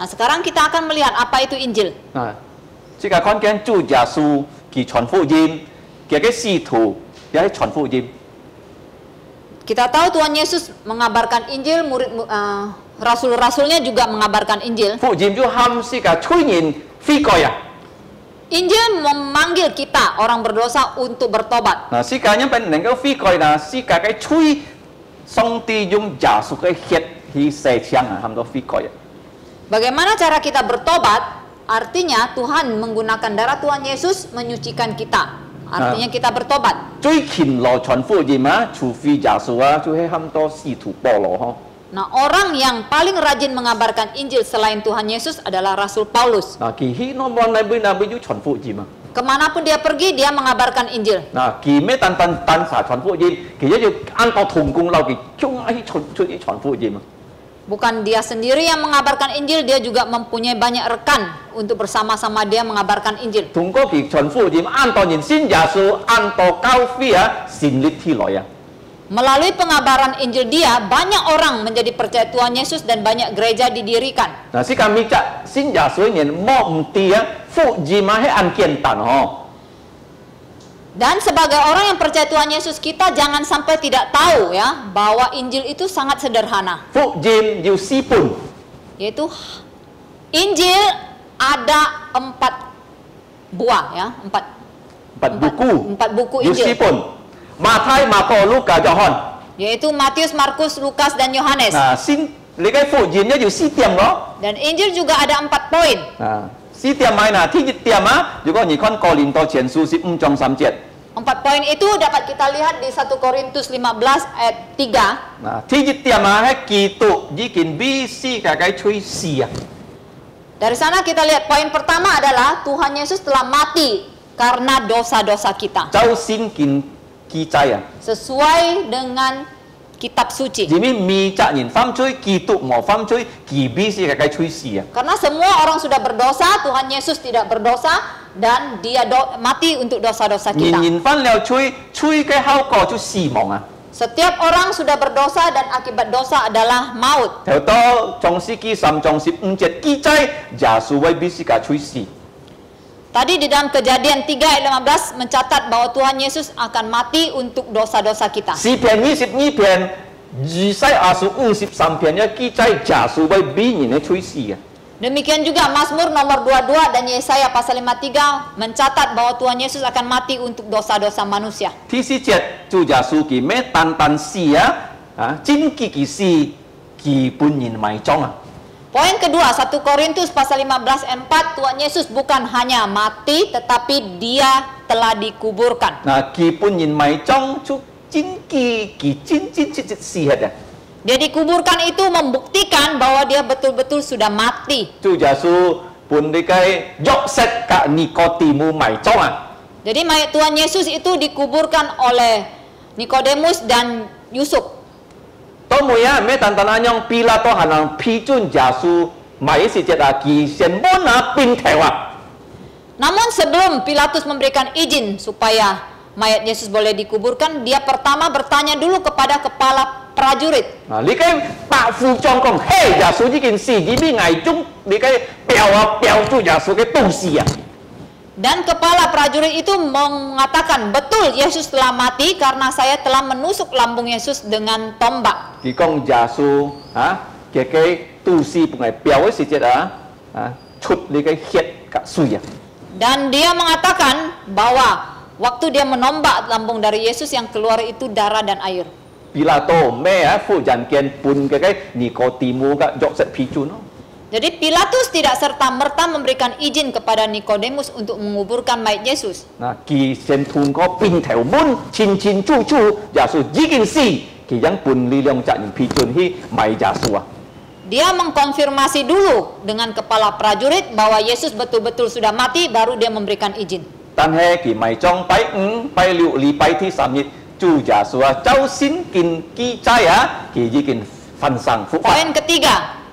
Nah, sekarang kita akan melihat apa itu Injil. 嗱，世界看見主耶穌佢傳福音，佢嘅使徒也係傳福音。 Kita tahu Tuhan Yesus mengabarkan Injil, rasul-rasulnya juga mengabarkan Injil. 福音就喊世界催人悔改啊！ Injil memanggil kita orang berdosa untuk bertobat. 嗱，世界因為能夠悔改啦，世界嘅催上帝用耶穌嘅血去洗淨啊，喊到悔改啊！ Bagaimana cara kita bertobat? Artinya Tuhan menggunakan darah Tuhan Yesus menyucikan kita artinya kita bertobat. 最勤勞傳福音啊，除非耶穌啊，就係很多使徒保羅嗬。 Nah, orang yang paling rajin mengabarkan Injil selain Tuhan Yesus adalah Rasul Paulus. 嗱，佢去那麼那邊要傳福音啊。 Kemanapun dia pergi, dia mengabarkan Injil. 嗱，佢咩單查傳福音，佢一要按個同工樓，佢將喺出去傳福音啊。 Bukan dia sendiri yang mengabarkan Injil, dia juga mempunyai banyak rekan untuk bersama-sama dia mengabarkan Injil. 通過佢傳福音，按到人信耶穌，按到教會啊，善力起來啊。 Melalui pengabaran Injil dia, banyak orang menjadi percaya Tuhan Yesus dan banyak gereja didirikan. Nah, si kami cak sin ya soalnya mau mesti ya, fu jima he ankian tan ho. Dan sebagai orang yang percaya Tuhan Yesus, kita jangan sampai tidak tahu ya bahwa Injil itu sangat sederhana. Fu jim yu si pun. Yaitu Injil ada 4 buah ya, 4 buku Yu si Injil. pun. Matai, Marko, Luka, Yohan. Yaitu Matius, Markus, Lukas dan Yohanes. Nah, sin likai fu jimnya yu si tiam lo. Dan Injil juga ada 4 poin. Nah, si tiam mai nah, ti tiam ah, juga ni kan Korinto 前書15章3節. 4 poin itu dapat kita lihat di 1 Korintus 15 ayat 3. Nah, ti tiam ah he kitu jikin bisi kakai cui si ah. Dari sana kita lihat poin pertama adalah Tuhan Yesus telah mati karena dosa-dosa kita. Zhao xin kin Kijaya. Sesuai dengan kitab suci. Jadi mi cak yin fam cuy kitu mau fam cuy kibi si kakai cuy si ya. Karena semua orang sudah berdosa, Tuhan Yesus tidak berdosa dan dia mati untuk dosa-dosa kita. Yin fan liao cuy cuy kai hao ko cuy si mong ah. Setiap orang sudah berdosa dan akibat dosa adalah maut. Theo to trong si ki sam trong si jet kijai Yesus wei bi si ka cuy si. Tadi di dalam Kejadian 3 ayat 15 mencatat bahwa Tuhan Yesus akan mati untuk dosa-dosa kita. Si pian 22篇Yesaya 53篇ya kijai Yesus wei bi ni ne cuy si ya. Demikian juga Mazmur nomor 22 dan Yesaya pasal 53 mencatat bahwa Tuhan Yesus akan mati untuk dosa-dosa manusia. Ti si jet tu Yesus ki me tan si ya, jin ki si ki pun yin mai chong ah. Poin kedua, 1 Korintus pasal 15 ayat 4, Tuhan Yesus bukan hanya mati tetapi dia telah dikuburkan. Nah, ki pun yin mai chong chu jin ki jin si ada. Dia dikuburkan itu membuktikan bahwa dia betul-betul sudah mati. Chu Yesus pun dikai Yosef ka Nikodemus mai chong ah. Jadi mayat Tuhan Yesus itu dikuburkan oleh Nikodemus dan Yusuf. Tomuya me tantan anyong Pilato hanang pijun Yesus mai si jet aki sen bona pin tewa. Namun sebelum Pilatus memberikan izin supaya mayat Yesus boleh dikuburkan, dia pertama bertanya dulu kepada kepala prajurit. Nah, likai Pak Fu Chong kong, "Hei, Yesus jikin si gibi ngai chung likai piao chu Yesus ke tung si ya." Dan kepala prajurit itu mengatakan, betul Yesus telah mati karena saya telah menusuk lambung Yesus dengan tombak. Ki kong Yesus ke tu si pungai piao si jet chut likai hiet ka su ya. Dan dia mengatakan bahwa waktu dia menombak lambung dari Yesus yang keluar itu darah dan air. Pilato me fu jan kian pun ke Nikodemus ka Yosef pijun no. Jadi Pilatus tidak serta-merta memberikan izin kepada Nikodemus untuk menguburkan mayat Yesus. Nah, ki sen thun ko pin theo mun chin chu Yesus jikin si ki yang pun li leong cak yin pijun hi mai Yesus ah. Dia mengkonfirmasi dulu dengan kepala prajurit bahwa Yesus betul-betul sudah mati, baru dia memberikan izin. Tan he ki mai chong pai liu li pai ti sam yit chu Yesus zhao xin kin ki chai ki jikin fan sang fu. Poin ketiga,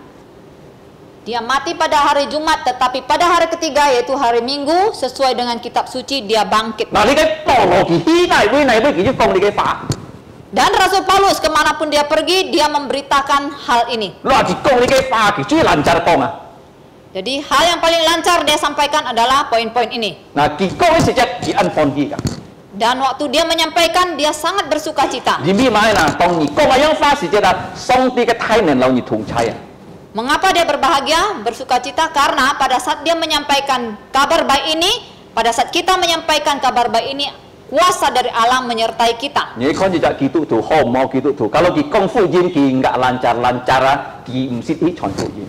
dia mati pada hari Jumat, tetapi pada hari ketiga yaitu hari Minggu sesuai dengan kitab suci dia bangkit. Nah, likai polo ki hi nai ki ju kong likai fa. Dan Rasul Paulus kemanapun dia pergi, dia memberitakan hal ini. Lo ji kong likai fa ki ju lancar kong ah. Jadi hal yang paling lancar dia sampaikan adalah poin-poin ini. Nah, ki kong si jet ki an fon ki ka. Dan waktu dia menyampaikan, dia sangat bersuka cita. Ji mi mai na tong ni kong ayang fa si jet song ti ke tai nen lau ni tung chai. Mengapa dia berbahagia, bersuka cita? Karena pada saat dia menyampaikan kabar baik ini, pada saat kita menyampaikan kabar baik ini, kuasa dari Allah menyertai kita. Ni kon jejak gitu tu, hom mau gitu tu. Kalau ki kong fu jin ki enggak lancar-lancar ki mesti ti chon fu jin.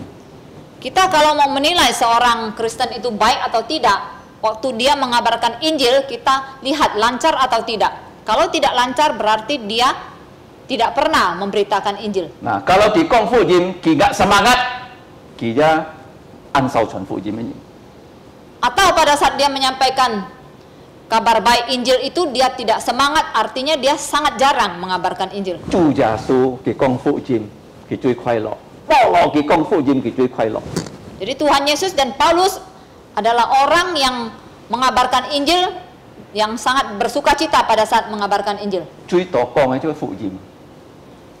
Kita kalau mau menilai seorang Kristen itu baik atau tidak, waktu dia mengabarkan Injil, kita lihat lancar atau tidak. Kalau tidak lancar berarti dia tidak pernah memberitakan Injil. Nah, kalau di Kong Fu Jim, ki nggak semangat, ki ya ansau Chuan Fu Jim ini. Atau pada saat dia menyampaikan kabar baik Injil itu dia tidak semangat, artinya dia sangat jarang mengabarkan Injil. 主耶穌嘅功夫佔佢最快樂，保羅嘅功夫佔佢最快樂。 Jadi Tuhan Yesus dan Paulus adalah orang yang mengabarkan Injil yang sangat bersuka cita pada saat mengabarkan Injil. 最多講嘅就係福音，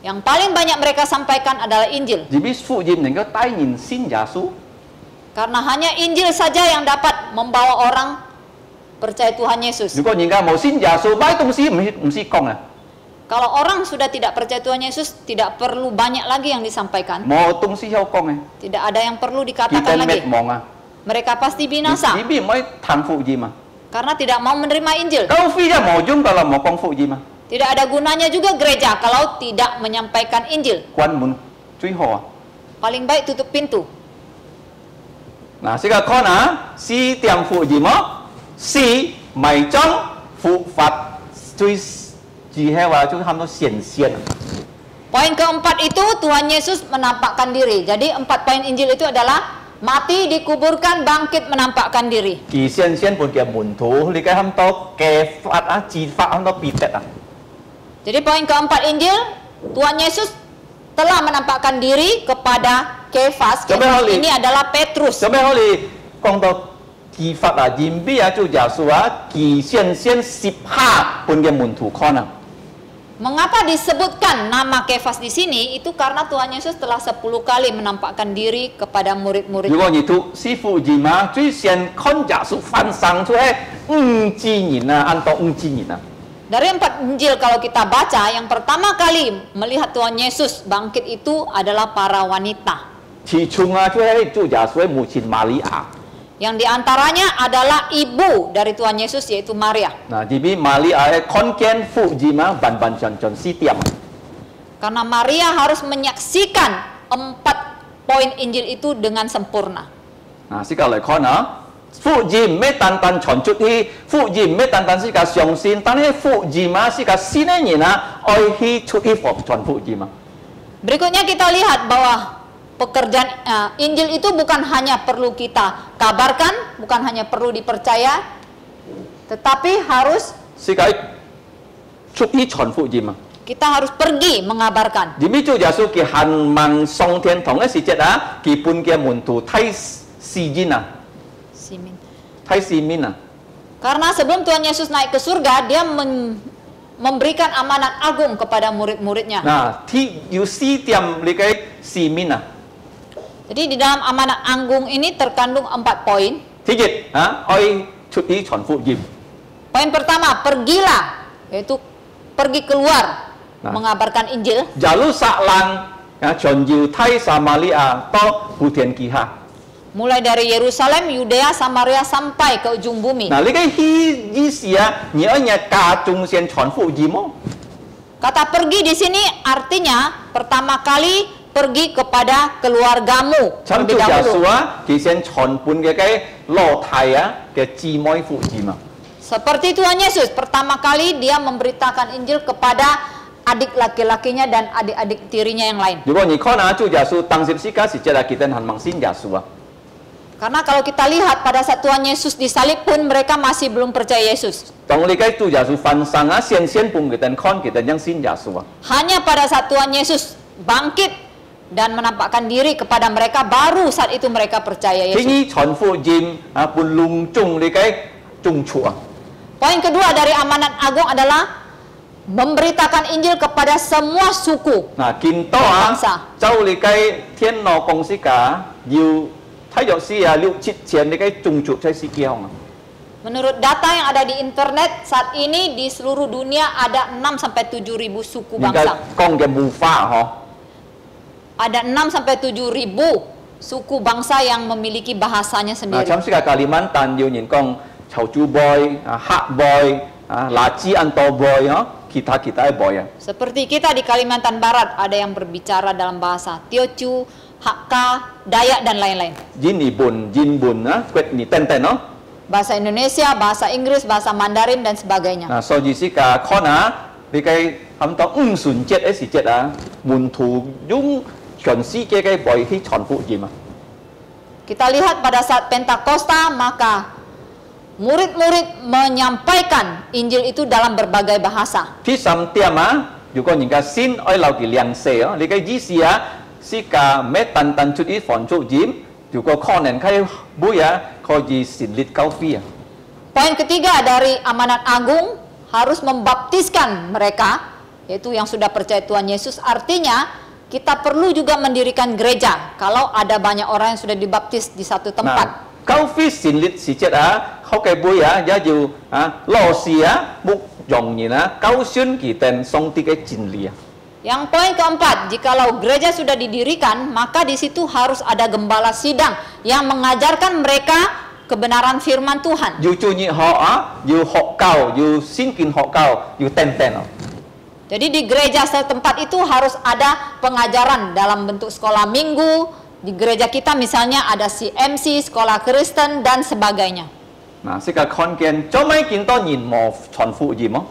Yang paling banyak mereka sampaikan adalah Injil. 而必福音能夠帶人信耶穌， Karena hanya Injil saja yang dapat membawa orang percaya Tuhan Yesus. 如果人家冇信耶穌，買東西唔是講啊， Kalau orang sudah tidak percaya Tuhan Yesus, tidak perlu banyak lagi yang disampaikan. 冇東西有講嘅， Tidak ada yang perlu 佢 dikatakan 哋 lagi. 滅亡啊， Mereka pasti 你 binasa 必唔可以談福音啊， karena tidak mau menerima Injil. 教會就冇用㗎啦，冇講福音啊， Tidak ada gunanya juga gereja kalau tidak menyampaikan Injil. 關門最好啊。 Paling baik tutup pintu. 嗱，呢個看啊，四點福音哦，四咪將佛法最之後啊，就差唔多顯現。 Poin keempat itu Tuhan Yesus menampakkan diri. Jadi 4 poin Injil itu adalah mati, dikuburkan, bangkit, menampakkan diri. 其顯現本嘅門徒，你睇咁多嘅法啊、字法咁多別的啊， Jadi poin keempat Injil, Tuhan Yesus telah menampakkan diri kepada Kefas. Coba Kefas Holly. ini adalah Petrus. 做咩可以講到字法啊、言必啊，做耶穌啊，其顯現15本嘅門徒看啊， Mengapa disebutkan nama Kefas di sini? Itu karena Tuhan Yesus telah 10 kali menampakkan diri kepada 如 murid-muridnya. 果你讀師傅字嘛，最先看耶穌翻生出嚟5字人啊，按到5字人啊。 Dari 4 Injil kalau kita baca, yang pertama kali melihat Tuhan Yesus bangkit itu adalah para wanita. 其中啊，就係做耶穌嘅母親瑪利亞。 Yang diantaranya adalah ibu dari Tuhan Yesus yaitu Maria. 嗱，呢邊瑪利亞嘅看見福音啊，完全4點。 Karena Maria harus menyaksikan 4 poin Injil itu dengan sempurna. 嗱，呢個嚟看啊，福音唔係單單傳出去，福音唔係單單是個相信，但係福音啊是個信嘅人啊，愛去出去傳福音啊。 Berikutnya kita lihat bahwa pekerjaan Injil itu bukan hanya perlu kita kabarkan, bukan hanya perlu dipercaya, tetapi harus 是個出去傳福音啊。 kita harus pergi mengabarkan. 呢邊做耶穌嘅限萬上天堂嘅時節啊，基本嘅門徒睇視人啊， Simin. 睇視面啊。 Karena sebelum Tuhan Yesus naik ke surga, dia memberikan amanat agung kepada murid-muridnya. 嗱，要4點你嘅視面啊。 Jadi di dalam amanat agung ini terkandung 4 poin. 第一啊，愛出去傳福音。 Poin pertama, pergilah, yaitu pergi keluar Nah. mengabarkan Injil. 耶路撒冷啊，從猶太撒瑪利亞到普天之下。 Mulai dari Yerusalem, Yudea, Samaria sampai ke ujung bumi. 嗱，你嘅意思啊，你喺家中先傳福音哦。 Kata pergi di sini artinya pertama kali pergi kepada keluargamu 參 terlebih 照耶 dahulu. 穌啊，佢先傳本嘅裸體啊嘅姊妹福音啊。 Seperti Tuhan Yesus, pertama kali dia memberitakan Injil kepada adik laki-lakinya dan adik-adik tirinya yang lain. 如果你看啊，做耶穌當時時間是真係佢哋很盲信耶穌啊。 Karena kalau kita lihat pada saat Tuhan Yesus disalib pun mereka masih belum percaya Yesus. 當你嘅做耶穌翻生啊，先本佢哋看佢哋ยัง信耶穌啊。 Hanya pada saat Tuhan Yesus bangkit dan menampakkan diri kepada mereka, baru saat itu mereka percaya ที Yesus. นี้傳福音啊，本隆重你嘅中處啊。 Poin kedua dari amanat agung adalah memberitakan Injil kepada semua suku. 嗱，見到啊 bangsa， 就你嘅天羅公司架要睇藥師啊，6、7千你嘅中處在世界上啊。 Menurut data yang ada di internet saat ini di seluruh dunia ada 6 sampai 7 ribu suku 而家 bangsa. 講嘅文化嗬， Ada 6 sampai 7 ribu suku bangsa yang memiliki bahasanya 嗱， sendiri. 參世界Kalimantan有人講潮州 boy 啊、黑 boy 啊、垃圾安多 boy 嗬，kita 嘅 boy 啊。 Seperti kita di Kalimantan Barat ada yang berbicara dalam bahasa Teochew, Hakka, Dayak dan lain-lain. ยินบุญ啊，quyết你等等咯。bahasa Indonesia, bahasa Inggris, bahasa Mandarin dan sebagainya. 嗱，所以是個可能你嘅咁多5旬節嘅時節啊，門徒用全世界嘅背去傳福音啊。 Kita lihat pada saat Pentakosta, maka murid-murid menyampaikan Injil itu dalam berbagai bahasa. ที่3點啊，如果人家先愛留嘅糧食啊，你嘅意思啊，是個咩單單出去傳福音，如果可能佢每啊可以成立教會啊。 Poin ketiga dari amanat agung harus membaptiskan mereka, yaitu yang sudah percaya Tuhan Yesus. Artinya kita perlu juga mendirikan gereja kalau ada banyak orang yang sudah dibaptis di satu tempat. 教會成立時節啊，好嘅每啊也要啊老師啊牧用人啊，教訓佢哋上帝嘅真理啊。 Yang poin keempat, jikalau gereja sudah didirikan, maka di situ harus ada gembala sidang yang mengajarkan mereka kebenaran firman Tuhan. 要注意學啊，要學教，要先見學教，要聽啊。 Jadi di gereja setempat itu harus ada pengajaran dalam bentuk sekolah minggu. Di gereja kita misalnya ada CMC, sekolah Kristen dan sebagainya. 嗱，即係看見，做咩見到人冇傳福音啊？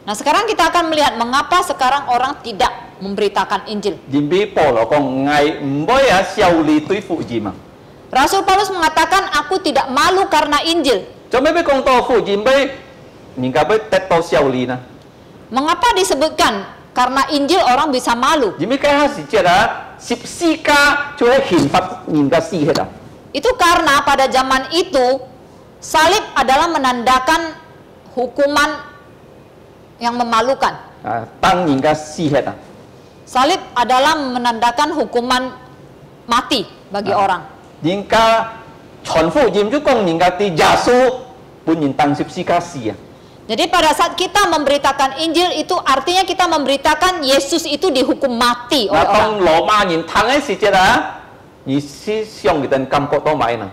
Nah sekarang kita akan melihat mengapa sekarang orang tidak memberitakan Injil. 因為保羅講，我唔會啊受理對福音啊。 Rasul Paulus mengatakan, aku tidak malu karena Injil. 做咩要講到福音，俾人家俾得到受理呢？ Mengapa disebutkan karena Injil orang bisa malu? 因為嗰時節啊，十字架就係刑罰人家死嘅啊。 Itu karena pada zaman itu salib adalah menandakan hukuman yang memalukan. 啊，當人家死嘅啊。 Salib adalah menandakan hukuman mati bagi orang. 人家傳福音就講人家啲耶穌本人當十字架死啊。 Jadi pada saat kita memberitakan Injil itu artinya kita memberitakan Yesus itu dihukum mati oleh 嗱， orang. 當羅馬人聽嘅時節啊，而思想佢哋感覺到買呢？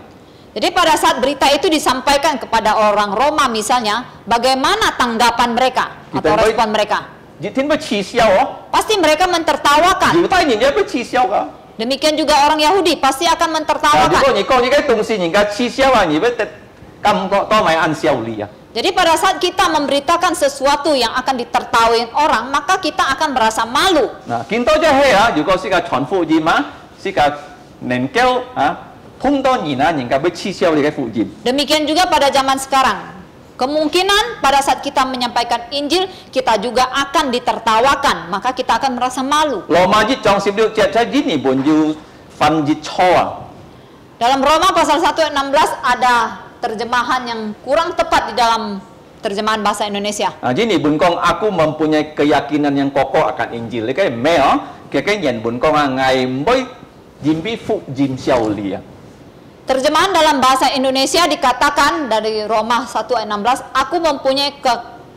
Jadi pada saat berita itu disampaikan kepada orang Roma misalnya, bagaimana tanggapan mereka atau respon mereka? 熱天被恥笑哦， Pasti mereka mentertawakan. 猶太人也被恥笑噶。 Demikian juga orang Yahudi pasti akan 嗱，如果 mentertawakan. 你講呢個東西，人家恥笑啊，而要得感覺到買按笑你啊。 Jadi pada saat kita memberitakan sesuatu yang akan ditertawain orang, maka kita akan merasa malu. 嗱，見到即係啊，如果是個傳福音啊，是個能夠啊碰到人啊，人家會恥笑你嘅福音。 Demikian juga pada zaman sekarang. Kemungkinan pada saat kita menyampaikan Injil, kita juga akan ditertawakan, maka kita akan merasa malu. 羅馬一章16節喺呢本要分熱初啊。 Dalam Roma pasal 1 ayat 16 ada terjemahan yang kurang tepat di dalam terjemahan bahasa Indonesia. Nah, ini bun kong aku mempunyai keyakinan yang kokoh akan Injil. Cái mẹ cái nhận bun kong ngày mới jimbi phụ jim xiao li. Terjemahan dalam bahasa Indonesia dikatakan dari Roma 1 ayat 16, aku mempunyai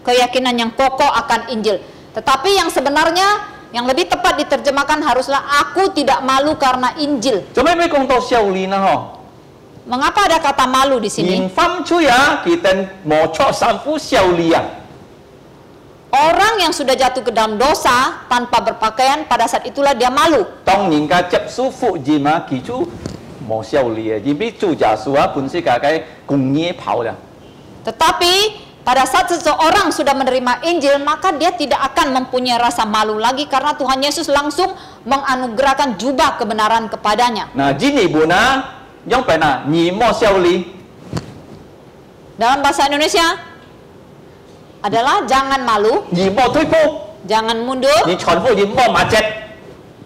keyakinan yang kokoh akan Injil. Tetapi yang sebenarnya yang lebih tepat diterjemahkan haruslah aku tidak malu karena Injil. Cuma mấy kong to xiao li na ho. Mengapa ada kata malu di sini? Nhìn phăm chui ya, kita mau cho sampu xiao li ya. Orang yang sudah jatuh ke dalam dosa tanpa berpakaian, pada saat itulah dia malu. Tong nhìn ka chấp su phụ jim à, kỳ chú mau xiao li ya. Jim bi chú giả su à, pun si ka cái cùng nhie pao ya. Tetapi pada saat seseorang sudah menerima Injil, maka dia tidak akan mempunyai rasa malu lagi karena Tuhan Yesus langsung menganugerahkan jubah kebenaran kepadanya. Nah, jini buna yang pernah ni mau xiao li. Dalam bahasa Indonesia adalah jangan malu, Ni mau thui pu. jangan mundur. Ni chọn phụ jim mau macet.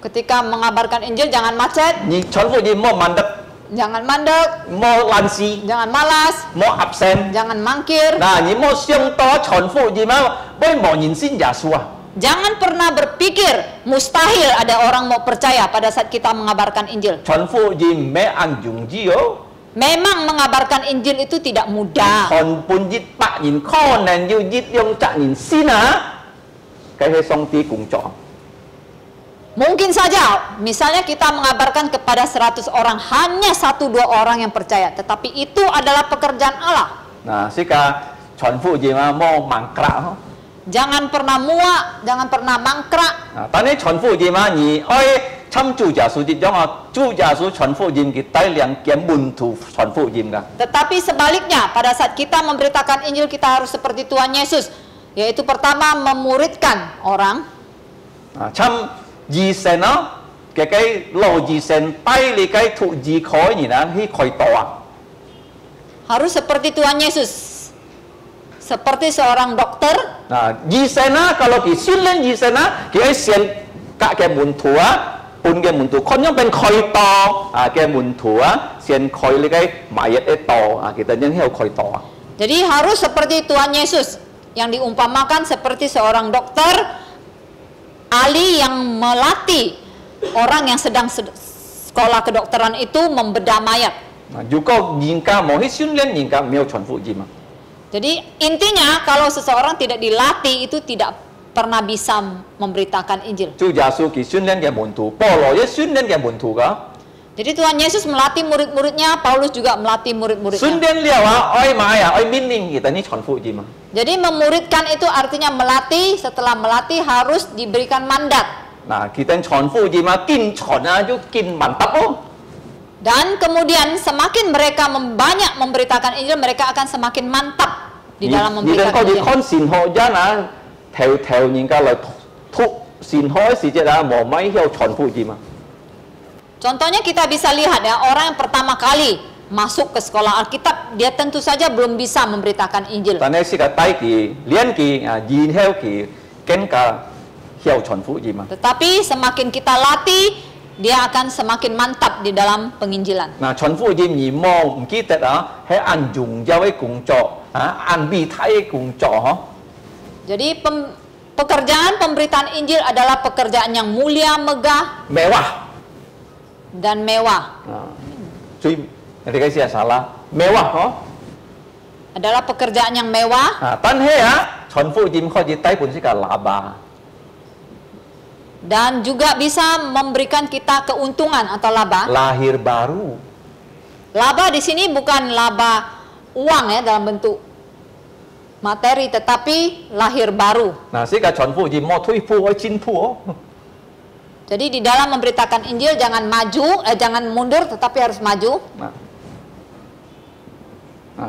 Ketika mengabarkan Injil jangan macet, Ni chọn phụ jim mau mandek. jangan mandek, Mau lansi. jangan malas, Mau absen. jangan mangkir. Nah, ni mau siang to chọn phụ jim à, bởi mau nhìn xin giả su à. Jangan pernah berpikir mustahil ada orang mau percaya pada saat kita mengabarkan Injil. Chọn phụ jim mẹ ăn dùng gì ô. Memang mengabarkan Injil itu tidak mudah. Chọn pun jit pak nhìn kho nền yêu jit yung chạ nhìn xin à. Cái hệ song ti cùng chọn. Mungkin saja, misalnya kita mengabarkan kepada 100 orang, hanya 1-2 orang yang percaya. Tetapi itu adalah pekerjaan Allah. Nah, sika chọn phụ jim à, mau mang kra ho. Jangan pernah muak, jangan pernah mangkrak. Nah, tadi chọn phụ jim à, ni oi 參主耶穌啲種啊，主耶穌傳福音嘅帶領嘅門徒傳福音噶。 Tetapi sebaliknya, pada saat kita memberitakan Injil, kita harus seperti Tuhan Yesus, yaitu pertama memuridkan orang. 啊，參義神啊，嘅路義神帶你嘅徒義開你啊，去開道啊。 Harus seperti Tuhan Yesus, seperti seorang dokter. Nah, di sana kalau di Sunlen di sana kita sian kak ke muntu pun ke muntu, kon yang pen koi to, ke muntu sian koi lekai mayat itu, kita yang heo koi to. Jadi harus seperti Tuhan Yesus yang diumpamakan seperti seorang dokter ahli yang melatih orang yang sedang sekolah kedokteran itu membedah mayat. Nah, juga jika mau Sunlen jika mau cuan fuji mah. Jadi intinya kalau seseorang tidak dilatih itu tidak pernah bisa memberitakan Injil. Jadi Tuhan Yesus melatih murid-muridnya, Paulus juga melatih murid-muridnya. Jadi memuridkan itu artinya melatih, setelah melatih harus diberikan mandat. Nah, kita Dan kemudian semakin mereka banyak memberitakan Injil, mereka akan semakin mantap di dalam memberitakan Injil. Contohnya kita bisa lihat ya, orang yang pertama kali masuk ke sekolah Alkitab, dia tentu saja belum bisa memberitakan Injil. Tetapi semakin kita latih, dia akan semakin mantap di dalam penginjilan. Nah, jadi pekerjaan pemberitaan Injil adalah pekerjaan yang mulia, megah, mewah dan mewah. Mewah, adalah pekerjaan yang mewah. Dan juga bisa memberikan kita keuntungan atau laba. Lahir baru. Laba di sini bukan laba uang ya dalam bentuk materi, tetapi lahir baru. Nah, jadi di dalam memberitakan Injil jangan maju, jangan mundur, tetapi harus maju. Nah,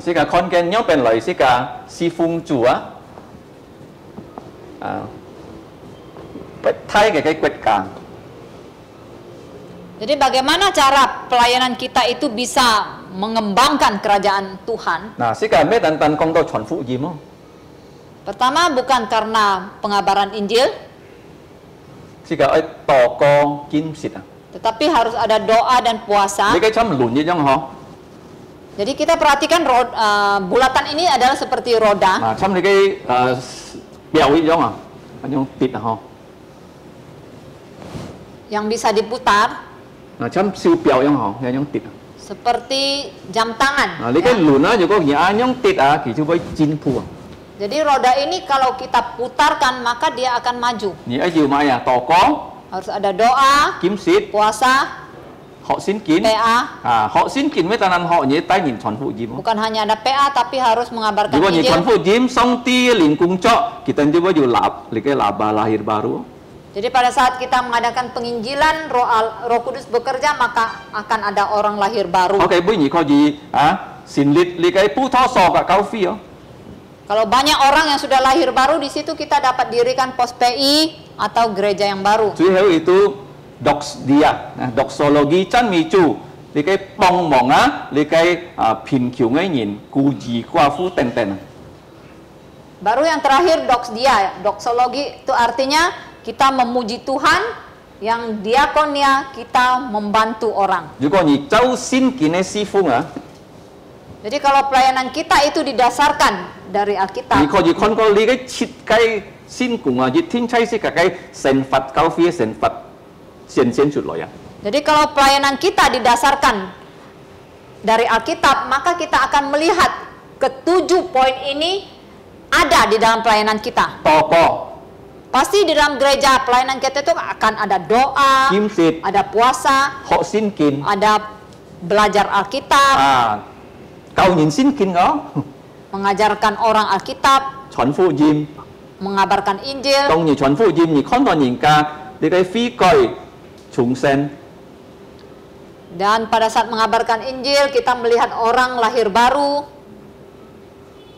jadi bagaimana cara pelayanan kita itu bisa mengembangkan kerajaan Tuhan? Pertama bukan karena pengabaran Injil, tetapi harus ada doa dan puasa. Jadi kita perhatikan bulatan ini adalah seperti roda. Yang bisa diputar seperti jam tangan. Jadi roda ini kalau kita putarkan maka dia akan maju. Harus ada doa, puasa, PA. Bukan hanya ada PA tapi harus mengabarkan Injil. Jadi pada saat kita mengadakan penginjilan, Roh Kudus bekerja, maka akan ada orang lahir baru. Kalau banyak orang yang sudah lahir baru, di situ kita dapat dirikan pos PI atau gereja yang baru. Itu doksologi chan micu, likai pong monga, likai pinkyungin, kuji kuafu tenten. Baru yang terakhir doksologi itu artinya kita memuji Tuhan, yang diakonnya kita membantu orang. Jadi kalau pelayanan kita itu didasarkan dari Alkitab. Jadi kalau pelayanan kita didasarkan dari Alkitab, maka kita akan melihat ketujuh poin ini ada di dalam pelayanan kita. Pasti di dalam gereja pelayanan kita itu akan ada doa, ada puasa, ada belajar Alkitab, mengajarkan orang Alkitab, mengabarkan Injil. 重生。 Dan pada saat mengabarkan Injil, kita melihat orang lahir baru.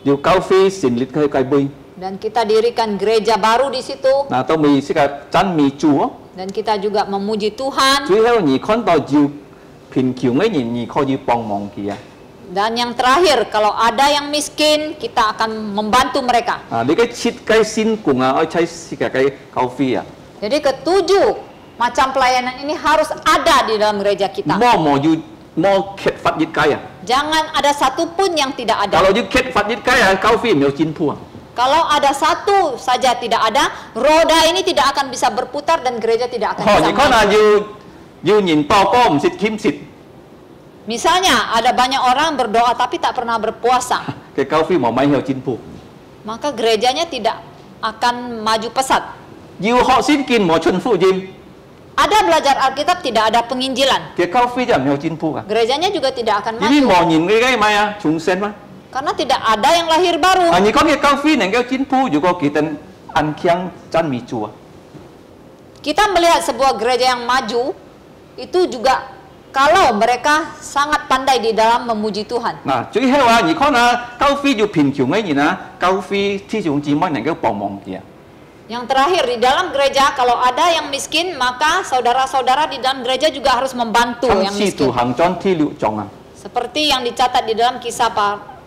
要交飛成立嘅計杯， Dan kita dirikan gereja baru di situ. 嗱都未識嘅真未做哦。 Dan kita juga memuji Tuhan. 最後你看到要貧窮嘅人，你可以幫忙佢啊。 Dan yang terakhir, kalau ada yang miskin, kita akan membantu mereka. 啊，你嘅設計先共啊，愛睇設計嘅交飛啊。 Jadi ketujuh macam pelayanan ini harus ada di dalam gereja kita. 冇要冇缺乏熱計啊。 Jangan ada satupun yang tidak ada. Kalau 要缺乏熱計啊，交飛唔有進步啊。 Kalau ada satu saja tidak ada, roda ini tidak akan bisa berputar dan gereja tidak akan 哦， bisa 你可能 maju. 要人報歌唔識謙蝕 Misalnya ada banyak orang berdoa tapi tak pernah berpuasa, 嘅交飛冇咪有進步。 maka gerejanya tidak akan maju pesat. 要學先見冇傳福音 Ada belajar Alkitab, tidak ada penginjilan. 嘅交飛就唔有進步啊。 Gerejanya juga tidak akan 呢啲 maju 冇人嘅咪啊，重生嘛。 karena tidak ada yang lahir baru. 啊，你講嘅交飛能夠進步，如果佢哋安強真未做啊。 Kita melihat sebuah gereja yang maju itu juga kalau mereka sangat pandai di dalam memuji Tuhan. 嗱，最後啊，你看啊，交飛要貧窮嘅人啊，交飛弟兄姊妹能夠幫忙佢啊。 Yang terakhir, di dalam gereja kalau ada yang miskin, maka saudara-saudara di dalam gereja juga harus membantu 參 yang 使徒 miskin. 行傳第6章啊， Seperti yang dicatat di dalam kisah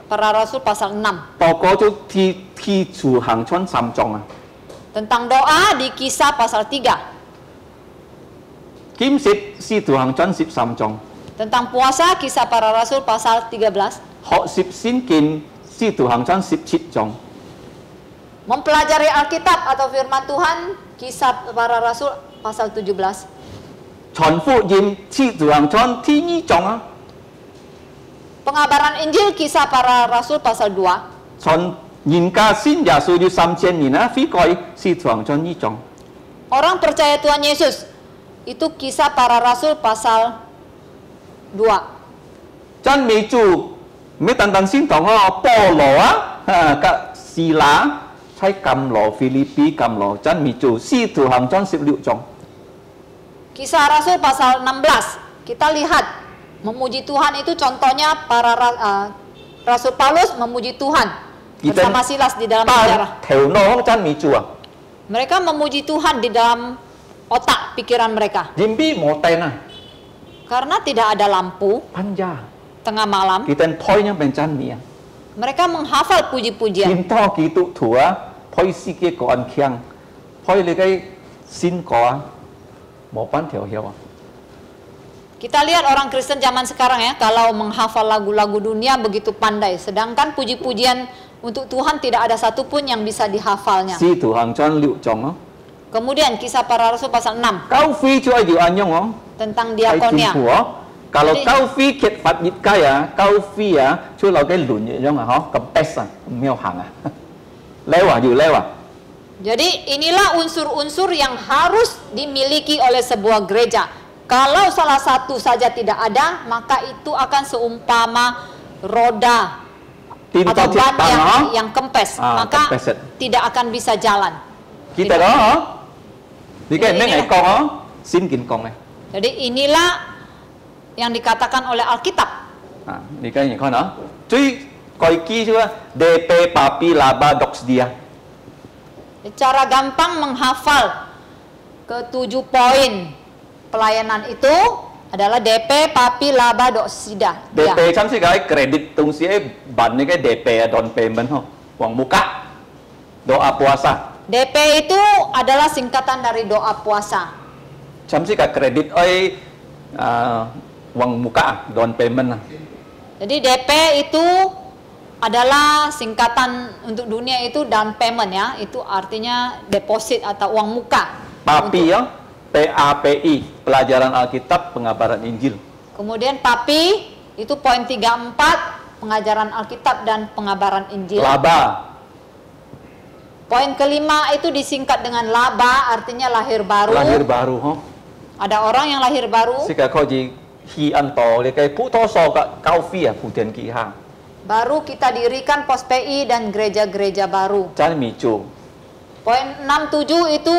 para rasul pasal 6. 報告咗使徒行傳3章啊。 Tentang doa di kisah pasal 3. 檢視使徒行傳13章， Tentang puasa kisah para rasul pasal 13. 學習先見使徒行傳17章。 Mempelajari Alkitab atau firman Tuhan kisah para rasul pasal 17. 傳福音使徒行傳第2章啊， Pengabaran Injil kisah para rasul pasal 2. 傳人家信耶穌要3000年啊，悔改使徒行傳2章。 Orang percaya Tuhan Yesus itu kisah para rasul pasal 2. 真未做咩單單先堂哦，保羅啊，甲希拉。 ใช้กำหลอฟิลิปปีกำหลอจันมีจู使徒行傳16章 Kisah Rasul pasal 16. Kita lihat memuji Tuhan itu contohnya para Rasul Paulus memuji Tuhan bersama Silas di dalam บ้าน penjara. แถวโน้องจันมีจูอ่ะ Mereka memuji Tuhan di dalam otak pikiran mereka ยิมบี้โมเตนอ่ะ karena tidak ada lampu ปัญญา tengah malam. กีเตนพอยยังเป็นจันมีอ่ะ Mereka menghafal กิน puji-pujian. ท่อกีตุถั่วพอยซีเกก่อนเคียงพอยเลยได้สินก่อหมอปั้นแถวเหี่ยวอ่ะ Kita lihat orang Kristen zaman sekarang ya, kalau menghafal lagu-lagu dunia begitu pandai, sedangkan puji-pujian untuk Tuhan tidak ada satupun yang bisa dihafalnya. 使徒行傳6章啊 Kemudian kisah para rasul pasal 6 交飛就係要安樣哦 tentang 係進 diakonia. 步哦 kalau Jadi- 交飛缺乏熱雞啊交飛啊出留嘅輪一樣啊嗬咁 best 啊唔要行啊 lewat 要 lewat Jadi inilah unsur-unsur yang harus dimiliki oleh sebuah gereja. Kalau salah satu saja tidak ada, maka itu akan seumpama roda tin atau to thiết ban bằng hả yang kempes, Ah, maka kempeset. tidak akan bisa jalan. kita đó hả đi cái Ini mấy ngày lah. con hả xin kiện con này Jadi inilah yang dikatakan oleh Alkitab. đi cái gì con hả truy coi kỹ chưa DP papi laba dox dia Cara gampang menghafal ketujuh poin pelayanan itu adalah DP, Papi, Laba, Doksida. DP chăm sóc cái credit tung sĩ bản cái DP down payment hả uang muka doa puasa DP itu adalah singkatan dari doa puasa. chăm sóc cái credit ơi uang muka down payment lah Jadi DP itu adalah singkatan untuk dunia itu down payment ya. Itu artinya deposit atau uang muka. papi ya PAPI pelajaran Alkitab pengabaran Injil Kemudian Papi itu poin 34 pengajaran Alkitab dan pengabaran Injil. laba Poin kelima itu disingkat dengan Laba, artinya lahir baru. lahir baru hả Ada orang yang lahir baru, Sĩ cả coi gì khi ăn tò thì cái phụ thô so cả cao phi à phụ tiền kỳ hàng baru kita dirikan pos PI dan gereja-gereja baru. Chan mi chu Poin 67 itu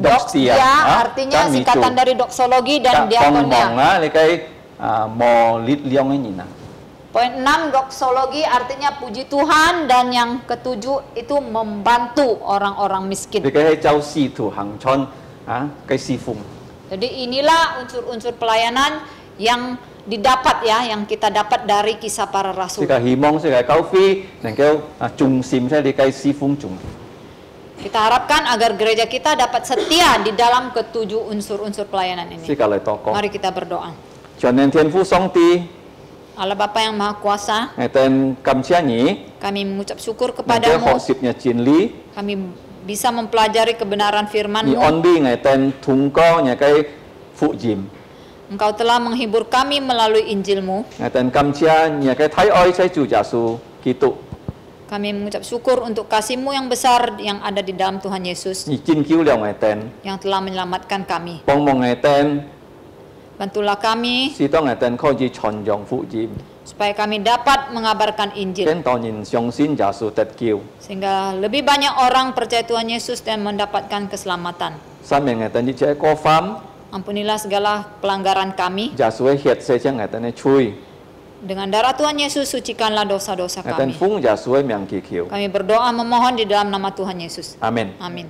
Doxia, artinya kami singkatan itu. dari doksologi dan Phong diakonia. mong á ni cái mò lít liong ấy nhìn nào. Poin 6 doksologi artinya puji Tuhan, dan yang ketujuh itu membantu orang-orang miskin. Thì cái hay châu si thủ hàng chon cái si phung. Jadi inilah unsur-unsur pelayanan yang didapat ya, yang kita dapat dari kisah para Thì rasul. cái hy mong sẽ cái cao phi nên kêu trung sim sẽ đi cái si phung trung. Kita harapkan agar gereja kita dapat setia di dalam ketujuh unsur-unsur pelayanan Thì ini. cả lời to có. Mari kita berdoa. Cho nên thiên phu song ti Allah Bapa yang Maha Kuasa, ngày tên cầm chia nhỉ. kami mengucap syukur Nên kêu họ kepadamu. xịp nhà chiến lý. Kami bisa mempelajari kebenaran Ni firman-Mu. on đi ngày tên thùng co nhà cái phụ dìm. Engkau telah menghibur kami melalui Injil-Mu. Ngày tên cầm chia nhà cái thái oi sai chủ giả su Kitô. Kami mengucap syukur untuk kasih-Mu yang besar yang ada di dalam Tuhan Yesus, Ni chin cứu liao ngày tên. yang telah menyelamatkan kami. Bong mong ngày tên Bantulah kami si to ngày tên khôi chi tròn dòng phụ dìm. supaya kami dapat mengabarkan Injil, Kan to nhìn xiong xin giả su tet kiu. sehingga lebih banyak orang percaya Tuhan Yesus dan mendapatkan keselamatan. Sa mình ngày tên đi chơi co pham. Ampunilah segala pelanggaran kami. Giả su hiệt se chang ngày tên này chui. Dengan darah Tuhan Yesus, sucikanlah dosa-dosa Ngày tên kami. phung giả su miang ki kiu. Kami berdoa memohon di dalam nama Tuhan Yesus. Amin. Amin.